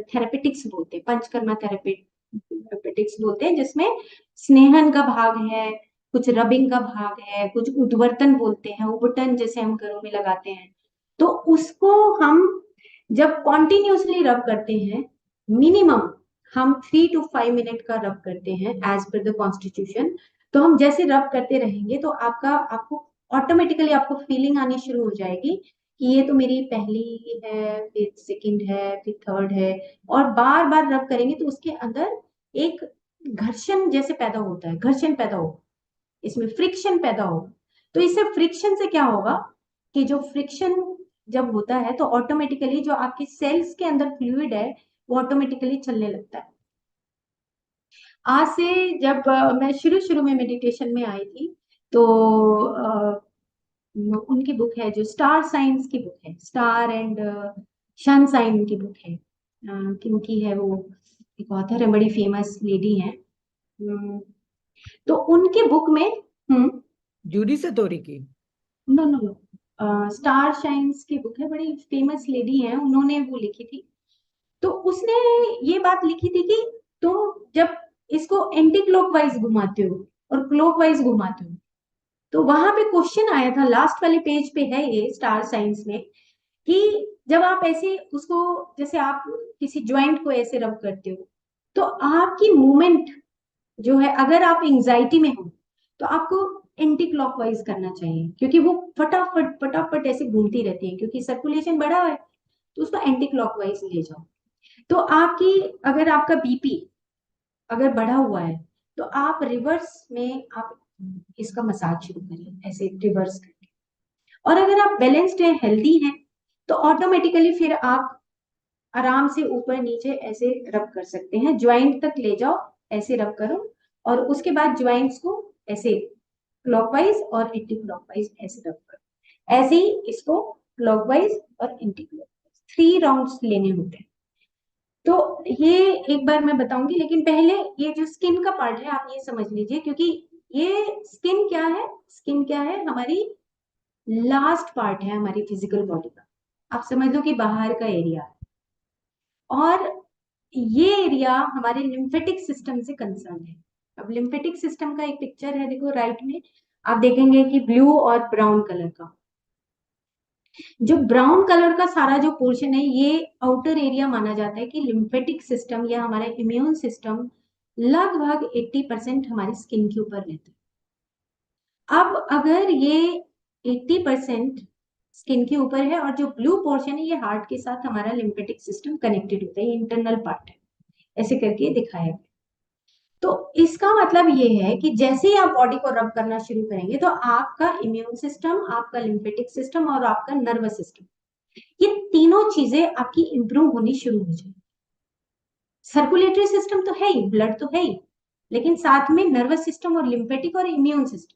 थेरेपेटिक्स बोलते हैं, पंचकर्मा थेरेपेटिक्स बोलते हैं, जिसमें स्नेहन का भाग है, कुछ रबिंग का भाग है, कुछ उद्वर्तन बोलते हैं, उपटन जैसे हम घरों में लगाते हैं। तो उसको हम जब कॉन्टिन्यूसली रब करते हैं, मिनिमम हम 3 to 5 मिनट का रब करते हैं एज पर द कॉन्स्टिट्यूशन। तो हम जैसे रब करते रहेंगे तो आपको ऑटोमेटिकली आपको फीलिंग आनी शुरू हो जाएगी कि ये तो मेरी पहली है, फिर सेकंड है, फिर थर्ड है। और बार बार रब करेंगे तो उसके अंदर एक घर्षण जैसे पैदा होता है, घर्षण पैदा हो, इसमें फ्रिक्शन पैदा हो। तो इससे फ्रिक्शन से क्या होगा कि जो फ्रिक्शन जब होता है तो ऑटोमेटिकली जो आपकी सेल्स के अंदर फ्लूइड है वो ऑटोमेटिकली चलने लगता है। आज से जब मैं शुरू शुरू में मेडिटेशन में आई थी, तो उनकी बुक है जो स्टार साइंस की बुक है, स्टार एंड शन साइन की बुक है, क्योंकि है वो एक ऑथर है, बड़ी फेमस लेडी है। तो उनके बुक में जूडी सतोरी की। No no no, star shines की बुक है, बड़ी फेमस लेडी है, उन्होंने वो लिखी थी। तो उसने ये बात लिखी थी कि तुम जब इसको एंटी क्लॉकवाइज घुमाते हो और क्लॉकवाइज घुमाते हो, तो वहां पे क्वेश्चन आया था, लास्ट वाले पेज पे है ये स्टार साइंस में, कि जब आप ऐसे उसको, जैसे आप किसी ज्वाइंट को ऐसे रब करते हो तो आपकी मूवमेंट जो है, अगर आप एंजाइटी में हो तो आपको एंटी क्लॉकवाइज करना चाहिए, क्योंकि वो फटाफट फटाफट ऐसे घूमती रहती है, क्योंकि सर्कुलेशन बढ़ा है, तो उसको एंटी क्लॉकवाइज ले जाओ। तो अगर आपका बीपी अगर बढ़ा हुआ है तो आप रिवर्स में आप इसका मसाज शुरू करिए, ऐसे रिवर्स करके। और अगर आप बैलेंस्ड है, हेल्दी हैं, तो ऑटोमेटिकली फिर आप आराम से ऊपर नीचे ऐसे रब कर सकते हैं, ज्वाइंट तक ले जाओ, ऐसे रब करो, और उसके बाद ज्वाइंट्स को ऐसे क्लॉकवाइज और एंटी क्लॉकवाइज ऐसे रब करो। ऐसे ही इसको क्लॉकवाइज और एंटी क्लॉकवाइज, 3 राउंड्स लेने होते हैं। तो ये एक बार मैं बताऊंगी, लेकिन पहले ये जो स्किन का पार्ट है आप ये समझ लीजिए, क्योंकि ये स्किन क्या है, स्किन क्या है, हमारी लास्ट पार्ट है हमारी फिजिकल बॉडी का। आप समझ लो कि बाहर का एरिया है, और ये एरिया हमारे लिम्फेटिक सिस्टम से कंसर्न है। अब लिम्फेटिक सिस्टम का एक पिक्चर है, देखो राइट में आप देखेंगे कि ब्लू और ब्राउन कलर का, जो ब्राउन कलर का सारा जो पोर्शन है ये आउटर एरिया माना जाता है कि लिम्फेटिक सिस्टम या हमारा इम्यून सिस्टम लगभग 80% हमारी स्किन के ऊपर रहता है। अब अगर ये 80% स्किन के ऊपर है और जो ब्लू पोर्शन है ये हार्ट के साथ हमारा लिम्फेटिक सिस्टम कनेक्टेड होता है, ये इंटरनल पार्ट है, ऐसे करके दिखाया गया। तो इसका मतलब ये है कि जैसे ही आप बॉडी को रब करना शुरू करेंगे तो आपका इम्यून सिस्टम, आपका लिम्फेटिक सिस्टम और आपका नर्वस सिस्टम, ये तीनों चीजें आपकी इंप्रूव होनी शुरू हो जाएगी। सर्कुलेटरी सिस्टम तो है ही, ब्लड तो है ही, लेकिन साथ में नर्वस सिस्टम और लिम्फेटिक और इम्यून सिस्टम,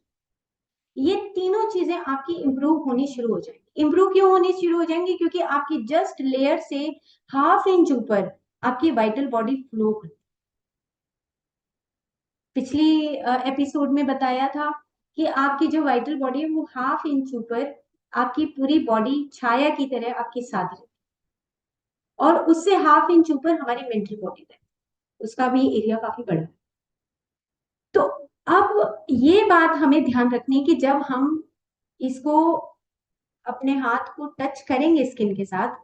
ये तीनों चीजें आपकी इंप्रूव होनी शुरू हो जाएंगी। इंप्रूव क्यों होनी शुरू हो जाएंगी? क्योंकि आपकी जस्ट लेयर से ½ इंच ऊपर आपकी वाइटल बॉडी फ्लो करती। पिछली एपिसोड में बताया था कि आपकी जो वाइटल बॉडी है वो ½ इंच ऊपर आपकी पूरी बॉडी छाया की तरह आपके साथ रहती है, और उससे ½ इंच ऊपर हमारी मेंटल बॉडी है, उसका भी एरिया काफी बड़ा है। तो अब ये बात हमें ध्यान रखनी है कि जब हम इसको अपने हाथ को टच करेंगे स्किन के साथ,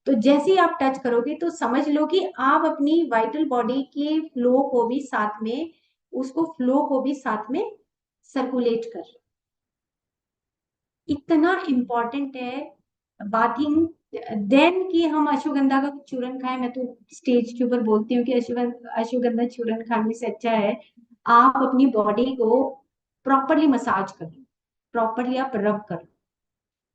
तो जैसे ही आप टच करोगे तो समझ लो कि आप अपनी वाइटल बॉडी के फ्लो को भी साथ में, उसको फ्लो को भी साथ में सर्कुलेट कर रहे हो। इतना इंपॉर्टेंट है बाथिंग। देन कि हम अश्वगंधा का चूरन खाएं, मैं तो स्टेज के ऊपर बोलती हूँ कि अश्वगंधा चूरन खाने से अच्छा है आप अपनी बॉडी को प्रॉपरली मसाज करो, प्रॉपरली आप रब करो,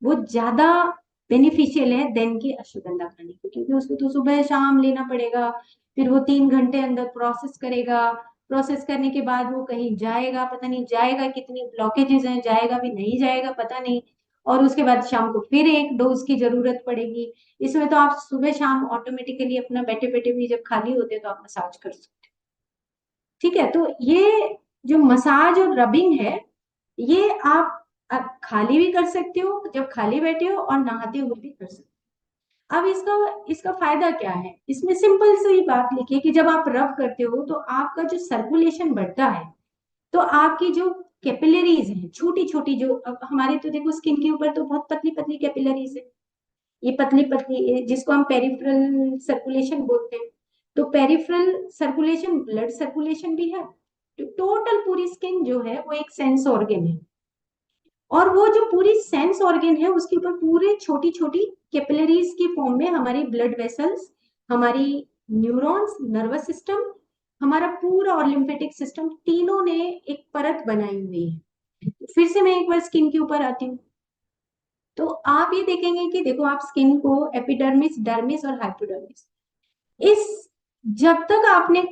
वो ज्यादा बेनिफिशियल है देन कि अश्वगंधा खाने को, क्योंकि उसको तो सुबह शाम लेना पड़ेगा, फिर वो 3 घंटे अंदर प्रोसेस करेगा, प्रोसेस करने के बाद वो कहीं जाएगा, पता नहीं जाएगा, कितनी ब्लॉकेजेस हैं, जाएगा भी नहीं जाएगा पता नहीं, और उसके बाद शाम को फिर एक डोज की जरूरत पड़ेगी। इसमें तो आप सुबह शाम ऑटोमेटिकली अपना बैठे बैठे भी जब खाली होते हैं तो आप मसाज कर सकते हैं। ठीक है, तो ये जो मसाज और रबिंग है ये आप खाली भी कर सकते हो, जब खाली बैठे हो, और नहाते हुए भी कर सकते हो। अब इसका इसका फायदा क्या है? इसमें सिंपल सी बात लिखिए कि जब आप रब करते हो तो आपका जो सर्कुलेशन बढ़ता है, तो आपकी जो कैपिलरीज हैं छोटी छोटी, जो अब हमारे तो देखो स्किन के ऊपर तो बहुत पतली पतली कैपिलरीज है, ये पतली पतली जिसको हम पेरिफेरल सर्कुलेशन बोलते हैं। तो पेरिफेरल सर्कुलेशन ब्लड सर्कुलेशन भी है। तो टोटल पूरी स्किन जो है वो एक सेंस ऑर्गन है, और वो जो पूरी सेंस ऑर्गन है उसके ऊपर पूरे छोटी छोटी कैपिलरीज की फॉर्म में हमारी ब्लड वेसल्स, हमारी न्यूरॉन्स, नर्वस सिस्टम, हमारा पूरा और लिम्फेटिक सिस्टम, तीनों ने एक परत बनाई हुई है। फिर से मैं एक बार स्किन के ऊपर आती हूँ, तो आप ये देखेंगे कि देखो आप स्किन को एपिडर्मिस, डर्मिस और हाइपोडर्मिस, इस जब तक आपने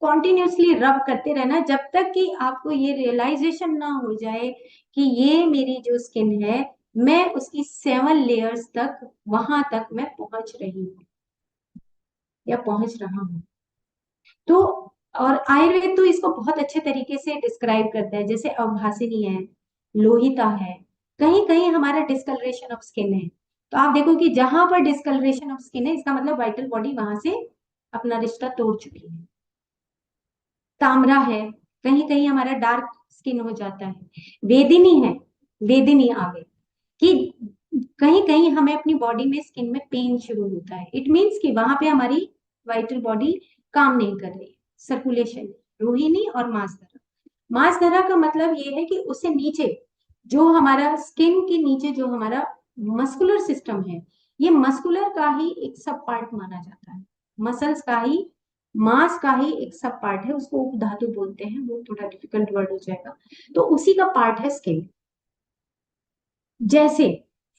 कॉन्टिन्यूसली रब करते रहना, जब तक कि आपको ये रियलाइजेशन ना हो जाए कि ये मेरी जो स्किन है मैं उसकी 7 लेयर्स तक, वहां तक मैं पहुंच रही हूँ या पहुंच रहा हूँ। तो और आयुर्वेद तो इसको बहुत अच्छे तरीके से डिस्क्राइब करता है, जैसे अवभासिनी है, लोहिता है, कहीं कहीं हमारा डिस्कलरेशन ऑफ स्किन है। तो आप देखो कि जहां पर डिस्कलरेशन ऑफ स्किन है इसका मतलब वाइटल बॉडी वहां से अपना रिश्ता तोड़ चुकी है। तामरा है, कहीं कहीं हमारा डार्क स्किन हो जाता है। वेदिनी है, वेदिनी आ गई कि कहीं कहीं हमें अपनी बॉडी में, स्किन में पेन शुरू होता है, इट मीन्स कि वहां पे हमारी वाइटल बॉडी काम नहीं कर रही, सर्कुलेशन। रोहिणी और मासधरा, मासधरा का मतलब ये है कि उससे नीचे जो हमारा स्किन के नीचे जो हमारा मस्कुलर सिस्टम है, ये मस्कुलर का ही एक सब पार्ट माना जाता है, मसल्स का ही, मांस का ही एक सब पार्ट है, उसको उपधातु बोलते हैं, वो थोड़ा डिफिकल्ट वर्ड हो जाएगा, तो उसी का पार्ट है स्किन। जैसे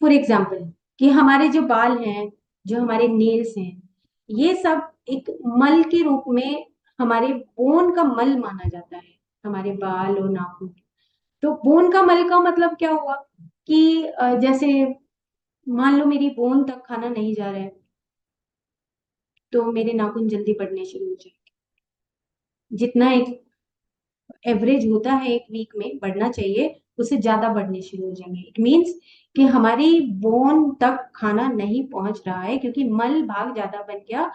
फॉर एग्जाम्पल कि हमारे जो बाल हैं, जो हमारे नेल्स हैं, ये सब एक मल के रूप में हमारे बोन का मल माना जाता है, हमारे बाल और नाखून। तो बोन का मल का मतलब क्या हुआ कि जैसे मान लो मेरी बोन तक खाना नहीं जा रहा है, तो मेरे नाखून जल्दी बढ़ने शुरू हो जाएंगे। जितना एक एवरेज होता है एक वीक में बढ़ना चाहिए, उससे ज्यादा बढ़ने शुरू हो जाएंगे। इट मीन्स कि हमारी बोन तक खाना नहीं पहुंच रहा है, क्योंकि मल भाग ज्यादा बन गया,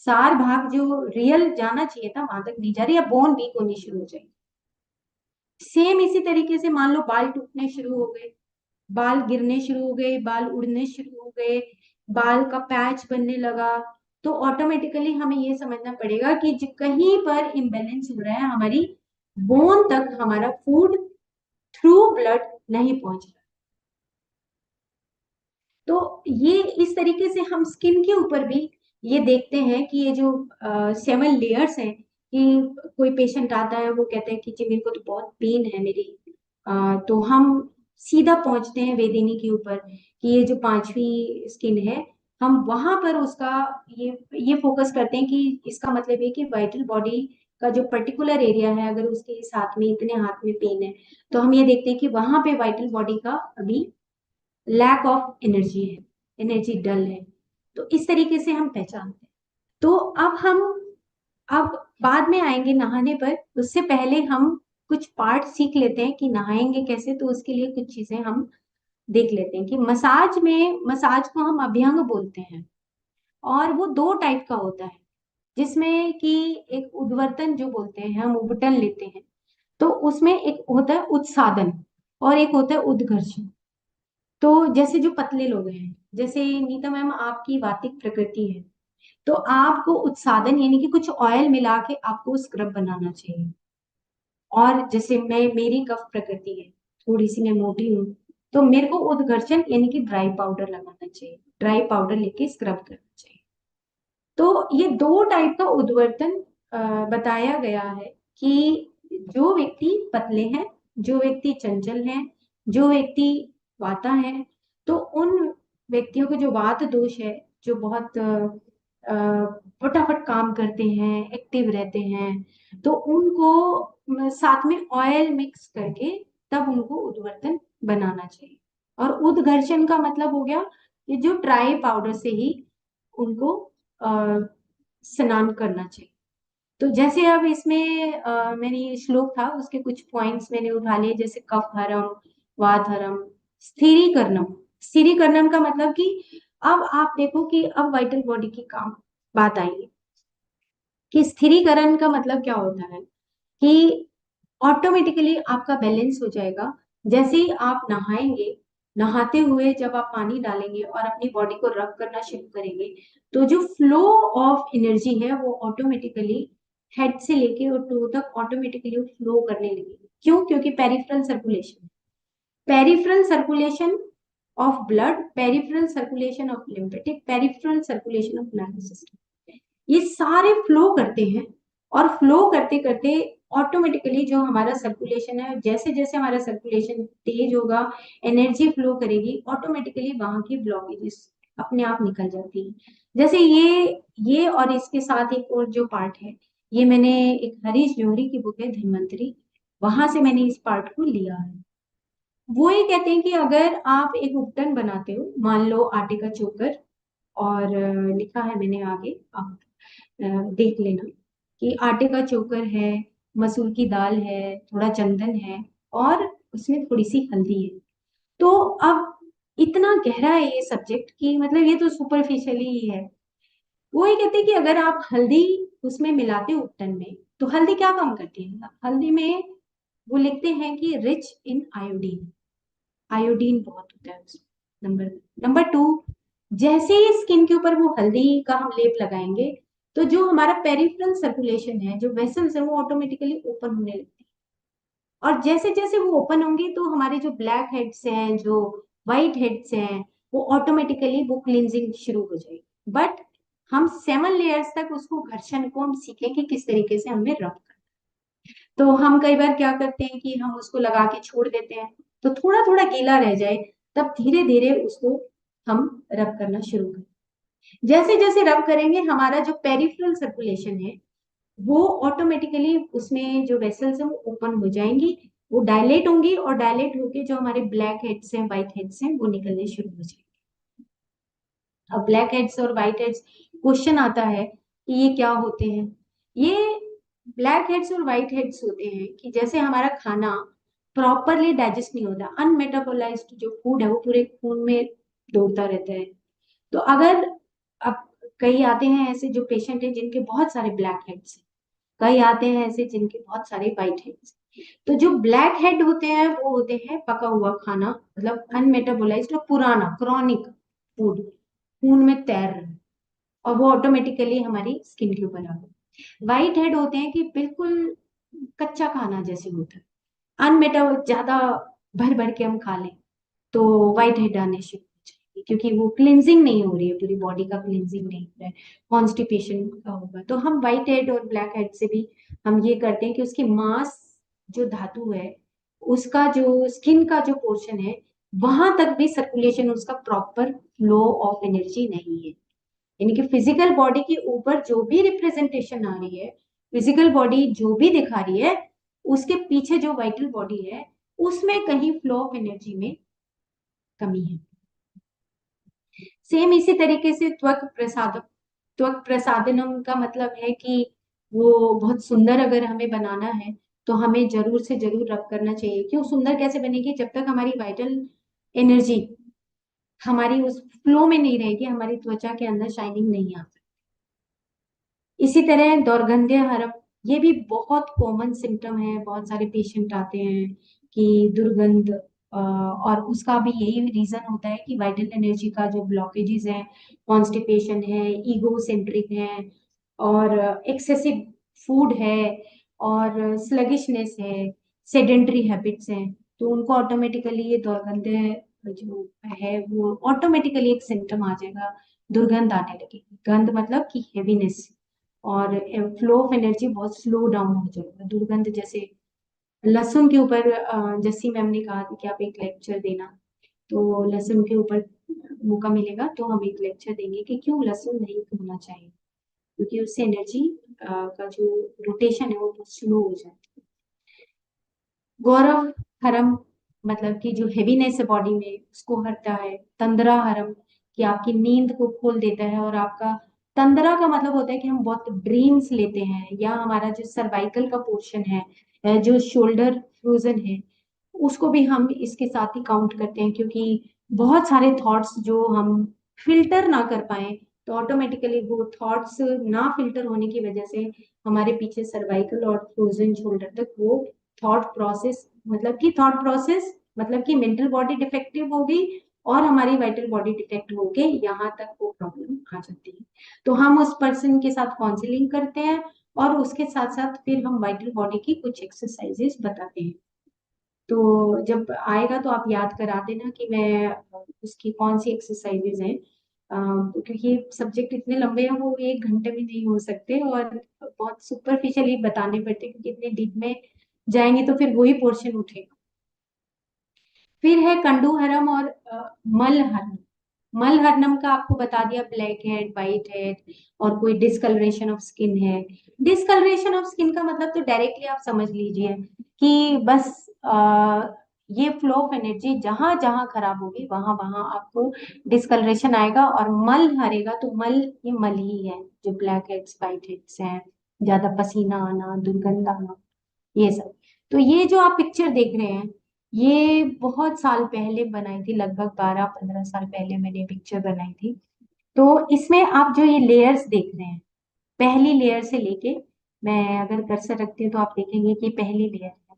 सार भाग जो रियल जाना चाहिए था वहां तक नहीं जा रही, या बोन वीक होनी शुरू हो जाएगी। सेम इसी तरीके से मान लो बाल टूटने शुरू हो गए, बाल गिरने शुरू हो गए, बाल उड़ने शुरू हो गए, बाल का पैच बनने लगा, तो ऑटोमेटिकली हमें ये समझना पड़ेगा कि कहीं पर इम्बेलेंस हो रहा है, हमारी बोन तक हमारा फूड थ्रू ब्लड नहीं पहुंच रहा। तो ये इस तरीके से हम स्किन के ऊपर भी ये देखते हैं कि ये जो 7 लेयर्स हैं, कि कोई पेशेंट आता है वो कहता है कि जी मेरे को तो बहुत पेन है मेरी, तो हम सीधा पहुंचते हैं वेदिनी के ऊपर, कि ये जो 5वीं स्किन है, हम वहां पर उसका ये फोकस करते हैं कि इसका मतलब है कि वाइटल बॉडी का जो पर्टिकुलर एरिया है, अगर उसके इस हाथ में इतने हाथ में पेन है, तो हम ये देखते हैं कि वहां पे वाइटल बॉडी का अभी लैक ऑफ एनर्जी है, एनर्जी डल है। तो इस तरीके से हम पहचानते हैं। तो अब बाद में आएंगे नहाने पर, उससे पहले हम कुछ पार्ट सीख लेते हैं कि नहाएंगे कैसे। तो उसके लिए कुछ चीजें हम देख लेते हैं कि मसाज को हम अभ्यंग बोलते हैं, और वो 2 टाइप का होता है, जिसमें कि एक उद्वर्तन जो बोलते हैं, हम उबटन लेते हैं, तो उसमें एक होता है उत्सादन और एक होता है उद्घर्षण। तो जैसे जो पतले लोग हैं, जैसे नीता मैम आपकी वातिक प्रकृति है, तो आपको उत्सादन यानी कि कुछ ऑयल मिला के आपको स्क्रब बनाना चाहिए। और जैसे मेरी कफ प्रकृति है, थोड़ी सी मैं मोटी हूँ, तो मेरे को उद्घर्षण यानी कि ड्राई पाउडर लगाना चाहिए, ड्राई पाउडर लेके स्क्रब करना चाहिए। तो ये 2 टाइप का उद्वर्तन बताया गया है, कि जो व्यक्ति पतले हैं, जो व्यक्ति चंचल हैं, जो व्यक्ति वाता है, तो उन व्यक्तियों को जो वात दोष है, जो बहुत फटाफट काम करते हैं, एक्टिव रहते हैं, तो उनको साथ में ऑयल मिक्स करके तब उनको उद्वर्तन बनाना चाहिए। और उद्घर्षण का मतलब हो गया कि जो ड्राई पाउडर से ही उनको स्नान करना चाहिए। तो जैसे अब इसमें मैंने ये श्लोक था, उसके कुछ पॉइंट्स मैंने उठा लिए, जैसे कफ हरम, वात हरम, स्थिरीकरणम। स्थिरीकरणम का मतलब कि अब आप देखो कि अब वाइटल बॉडी की काम बात आई है, कि स्थिरीकरण का मतलब क्या होता है, कि ऑटोमेटिकली आपका बैलेंस हो जाएगा। जैसे ही आप नहाएंगे, नहाते हुए जब आप पानी डालेंगे और अपनी बॉडी को रब करना शुरू करेंगे, तो जो फ्लो ऑफ एनर्जी है वो ऑटोमेटिकली हेड से लेके और टो तक ऑटोमेटिकली फ्लो करने लगेगी। क्यों? क्योंकि peripheral circulation of blood, peripheral circulation of lymphatic, peripheral circulation of nervous system, ये सारे फ्लो करते हैं। और फ्लो करते करते ऑटोमेटिकली जो हमारा सर्कुलेशन है, जैसे जैसे हमारा सर्कुलेशन तेज होगा, एनर्जी फ्लो करेगी, ऑटोमेटिकली वहां की ब्लॉकेजेस अपने आप निकल जाती है। जैसे ये और इसके साथ एक और जो पार्ट है, ये मैंने एक हरीश जौहरी की बुक है धन्वंतरी, वहां से मैंने इस पार्ट को लिया है। वो ये कहते हैं कि अगर आप एक उपटन बनाते हो, मान लो आटे का चोकर, और लिखा है मैंने आगे, आप देख लेना, कि आटे का चोकर है, मसूर की दाल है, थोड़ा चंदन है, और उसमें थोड़ी सी हल्दी है। तो अब इतना गहरा है ये सब्जेक्ट, कि मतलब ये तो सुपरफिशियली ही है। वो ये कहते हैं कि अगर आप हल्दी उसमें मिलाते हो उपटन में, तो हल्दी क्या काम करती है? हल्दी में वो लिखते हैं कि रिच इन आयोडीन, आयोडीन बहुत होता है उसमें। नंबर 2, जैसे ही स्किन के ऊपर वो हल्दी का हम लेप लगाएंगे, तो जो हमारा पेरिफेरल सर्कुलेशन है, जो वेसल्स है, वो ऑटोमेटिकली ओपन होने लगती है। और जैसे जैसे वो ओपन होंगी, तो हमारे जो ब्लैक हेड्स हैं, जो व्हाइट हेड्स हैं, वो ऑटोमेटिकली वो क्लींजिंग शुरू हो जाएगी। बट हम 7 लेयर्स तक उसको, घर्षण को हम सीखेंगे किस तरीके से हमें रब करना। तो हम कई बार क्या करते हैं कि हम उसको लगा के छोड़ देते हैं, तो थोड़ा थोड़ा गीला रह जाए, तब धीरे धीरे उसको हम रब करना शुरू करें। जैसे जैसे रब करेंगे, हमारा जो पेरिफेरल सर्कुलेशन है, वो ऑटोमेटिकली उसमें जो वेसल्स है वो ओपन हो जाएंगी, वो डायलेट होंगी, और डायलेट होके जो हमारे ब्लैक हेड्स हैं, व्हाइट हेड्स हैं, वो निकलने शुरू हो जाएंगे। अब ब्लैक हेड्स और व्हाइट हेड्स क्वेश्चन आता है कि ये क्या होते हैं। ये ब्लैक हेड्स और व्हाइट हेड्स होते हैं कि जैसे हमारा खाना प्रॉपरली डाइजेस्ट नहीं होता, अनमेटाबोलाइज्ड जो फूड है वो पूरे खून में दौड़ता रहता है। तो अगर अब कई आते हैं ऐसे जो पेशेंट हैं जिनके बहुत सारे ब्लैक हेड्स हैं, कई आते हैं ऐसे जिनके बहुत सारे व्हाइट हेड्स। तो जो ब्लैक हेड होते हैं वो होते हैं पका हुआ खाना, मतलब अनमेटाबोलाइज्ड और पुराना क्रॉनिक फूड, खून में तैर रहा है, और वो ऑटोमेटिकली हमारी स्किन के ऊपर आ गया। व्हाइट हेड होते हैं कि बिल्कुल कच्चा खाना जैसे होता है, अनमेटा ज्यादा भर भर के हम खा लें तो व्हाइट हेड आने शुरू हो जाएगी, क्योंकि वो क्लिनजिंग नहीं हो रही है, पूरी बॉडी का क्लिनजिंग नहीं हो रहा है, कॉन्स्टिपेशन का होगा। तो हम व्हाइट हेड और ब्लैक हेड से भी हम ये करते हैं कि उसकी मांस जो धातु है, उसका जो स्किन का जो पोर्शन है, वहां तक भी सर्कुलेशन उसका प्रॉपर फ्लो ऑफ एनर्जी नहीं है। यानी कि फिजिकल बॉडी के ऊपर जो भी रिप्रेजेंटेशन आ रही है, फिजिकल बॉडी जो भी दिखा रही है, उसके पीछे जो वाइटल बॉडी है उसमें कहीं फ्लो ऑफ एनर्जी में कमी है। सेम इसी तरीके से त्वक प्रसादक, त्वक प्रसादनम का मतलब है कि वो बहुत सुंदर अगर हमें बनाना है तो हमें जरूर से जरूर रब करना चाहिए। क्यों सुंदर कैसे बनेगी? जब तक हमारी वाइटल एनर्जी हमारी उस फ्लो में नहीं रहेगी, हमारी त्वचा के अंदर शाइनिंग नहीं आ सकती। इसी तरह दौर्गंध्य हरप, ये भी बहुत कॉमन सिम्टम है, बहुत सारे पेशेंट आते हैं कि दुर्गंध, और उसका भी यही रीजन होता है कि वाइटल एनर्जी का जो ब्लॉकेजेस है, कॉन्स्टिपेशन है, ईगो सेंट्रिक है, और एक्सेसिव फूड है, और स्लगिशनेस है, सेडेंटरी हैबिट्स हैं, तो उनको ऑटोमेटिकली ये दुर्गंध जो है वो ऑटोमेटिकली एक सिम्टम आ जाएगा, दुर्गंध आने लगेगी। गंध मतलब कि हेवीनेस, और फ्लो ऑफ एनर्जी बहुत स्लो डाउन हो जाएगा। दुर्गंध जैसे लहसुन के ऊपर जस्सी मैम ने कहा था कि आप एक लेक्चर देना, तो लहसुन के ऊपर मौका मिलेगा तो हम एक लेक्चर देंगे कि क्यों लहसुन नहीं खाना चाहिए, क्योंकि उससे एनर्जी का जो रोटेशन है वो बहुत स्लो हो जाता है। गौरव हरम मतलब कि जो हेवीनेस है बॉडी में उसको हटता है। तंद्रा हरम कि आपकी नींद को खोल देता है, और आपका तंद्रा का मतलब होता है कि हम बहुत ड्रीम्स लेते हैं, या हमारा जो सर्वाइकल का पोर्शन है, जो शोल्डर फ्रोजन है, उसको भी हम इसके साथ ही काउंट करते हैं, क्योंकि बहुत सारे थॉट्स जो हम फिल्टर ना कर पाए, तो ऑटोमेटिकली वो थॉट्स ना फिल्टर होने की वजह से हमारे पीछे सर्वाइकल और फ्रोजन शोल्डर तक वो थॉट प्रोसेस, मतलब कि थॉट प्रोसेस मतलब कि मेंटल बॉडी डिफेक्टिव होगी, और हमारी वाइटल बॉडी डिफेक्ट होके यहाँ तक वो प्रॉब्लम आ जाती है। तो हम उस पर्सन के साथ काउंसलिंग करते हैं, और उसके साथ साथ फिर हम वाइटल बॉडी की कुछ एक्सरसाइजेस बताते हैं। तो जब आएगा तो आप याद करा देना कि मैं उसकी कौन सी एक्सरसाइजेज हैं, क्योंकि सब्जेक्ट इतने लंबे हैं वो एक घंटे में नहीं हो सकते, और बहुत सुपरफिशियली बताने पड़ते हैं, क्योंकि इतने डीप में जाएंगे तो फिर वही पोर्शन उठेगा। फिर है कंडूहरम और मलहरम। मलहरम का आपको बता दिया, ब्लैक हेड, व्हाइट हेड, और कोई डिस्कलरेशन ऑफ स्किन है। डिस्कलरेशन ऑफ स्किन का मतलब तो डायरेक्टली आप समझ लीजिए कि बस ये फ्लो ऑफ एनर्जी जहां जहां खराब होगी वहां वहां आपको डिस्कलरेशन आएगा, और मल हरेगा तो मल, ये मल ही है जो ब्लैक हेड्स व्हाइट हेड्स हैं, ज्यादा पसीना आना, दुर्गंध आना, ये सब। तो ये जो आप पिक्चर देख रहे हैं, ये बहुत साल पहले बनाई थी, लगभग 12-15 साल पहले मैंने पिक्चर बनाई थी। तो इसमें आप जो ये लेयर्स देख रहे हैं, पहली लेयर से लेके, मैं अगर कर्सर रखती हूँ तो आप देखेंगे कि पहली लेयर है,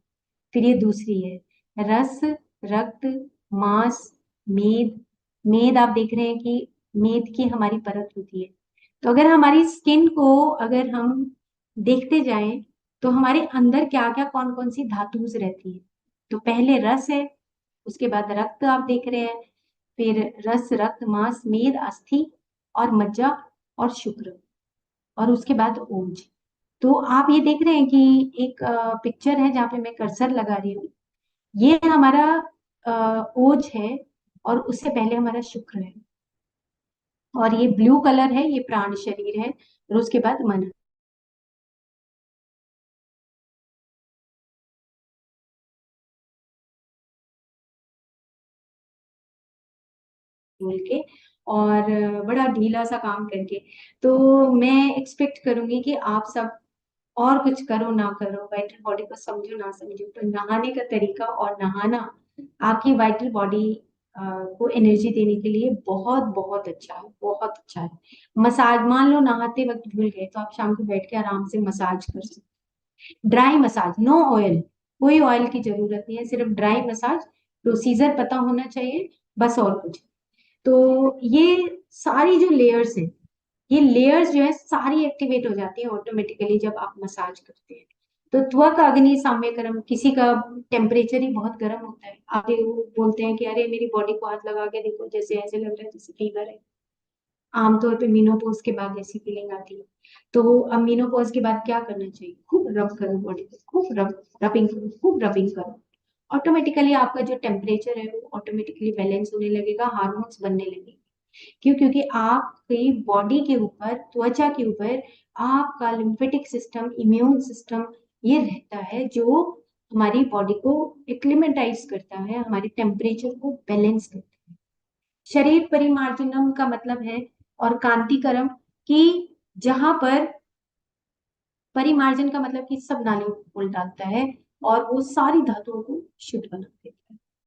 फिर ये दूसरी है, रस, रक्त, मांस, मेद। मेद आप देख रहे हैं कि मेद की हमारी परत होती है। तो अगर हमारी स्किन को अगर हम देखते जाएं तो हमारे अंदर क्या क्या कौन कौन सी धातुज रहती है। तो पहले रस है, उसके बाद रक्त आप देख रहे हैं, फिर रस, रक्त, मांस, मेद, अस्थि, और मज्जा, और शुक्र, और उसके बाद ओज। तो आप ये देख रहे हैं कि एक पिक्चर है जहाँ पे मैं कर्सर लगा रही हूँ, ये हमारा ओज है, और उससे पहले हमारा शुक्र है, और ये ब्लू कलर है, ये प्राण शरीर है, और उसके बाद मन बोल के, और बड़ा ढीला सा काम करके। तो मैं एक्सपेक्ट करूंगी कि आप सब और कुछ करो ना करो, वाइटल बॉडी को समझो ना समझो, तो नहाने का तरीका और नहाना आपकी वाइटल बॉडी को एनर्जी देने के लिए बहुत बहुत अच्छा है, बहुत अच्छा है। मसाज, मान लो नहाते वक्त भूल गए, तो आप शाम को बैठ के आराम से मसाज कर सकते, ड्राई मसाज, नो ऑयल, कोई ऑयल की जरूरत नहीं है, सिर्फ ड्राई मसाज, प्रोसीजर पता होना चाहिए, बस और कुछ। तो ये सारी जो लेयर्स हैं, ये लेयर्स जो है सारी एक्टिवेट हो जाती है ऑटोमेटिकली जब आप मसाज करते हैं। तो त्वक अग्नि साम्यकरम, किसी का टेम्परेचर ही बहुत गर्म होता है, आप वो बोलते हैं कि अरे मेरी बॉडी को हाथ लगा के देखो, जैसे ऐसे लग रहा है जैसे फीवर है। आमतौर पे मीनोपॉज के बाद ऐसी फीलिंग आती है। तो अब मीनोपॉज के बाद क्या करना चाहिए, खूब रब करो बॉडी को, खूब रबिंग करो, खूब रबिंग करो। ऑटोमेटिकली आपका जो टेम्परेचर है वो ऑटोमेटिकली बैलेंस होने लगेगा, हार्मोन्स बनने लगेंगे। क्यों? क्योंकि आपकी बॉडी के ऊपर, त्वचा के ऊपर आपका लिम्फेटिक सिस्टम, इम्यून सिस्टम ये रहता है, जो हमारी बॉडी को एक्लिमेटाइज करता है, हमारे टेम्परेचर को बैलेंस करता है। शरीर परिमार्जनम का मतलब है, और कांतिकरम, कि जहां पर परिमार्जन का मतलब कि सब नाली में खोल डालता है और वो सारी धातुओं को शुद्ध बना देता है।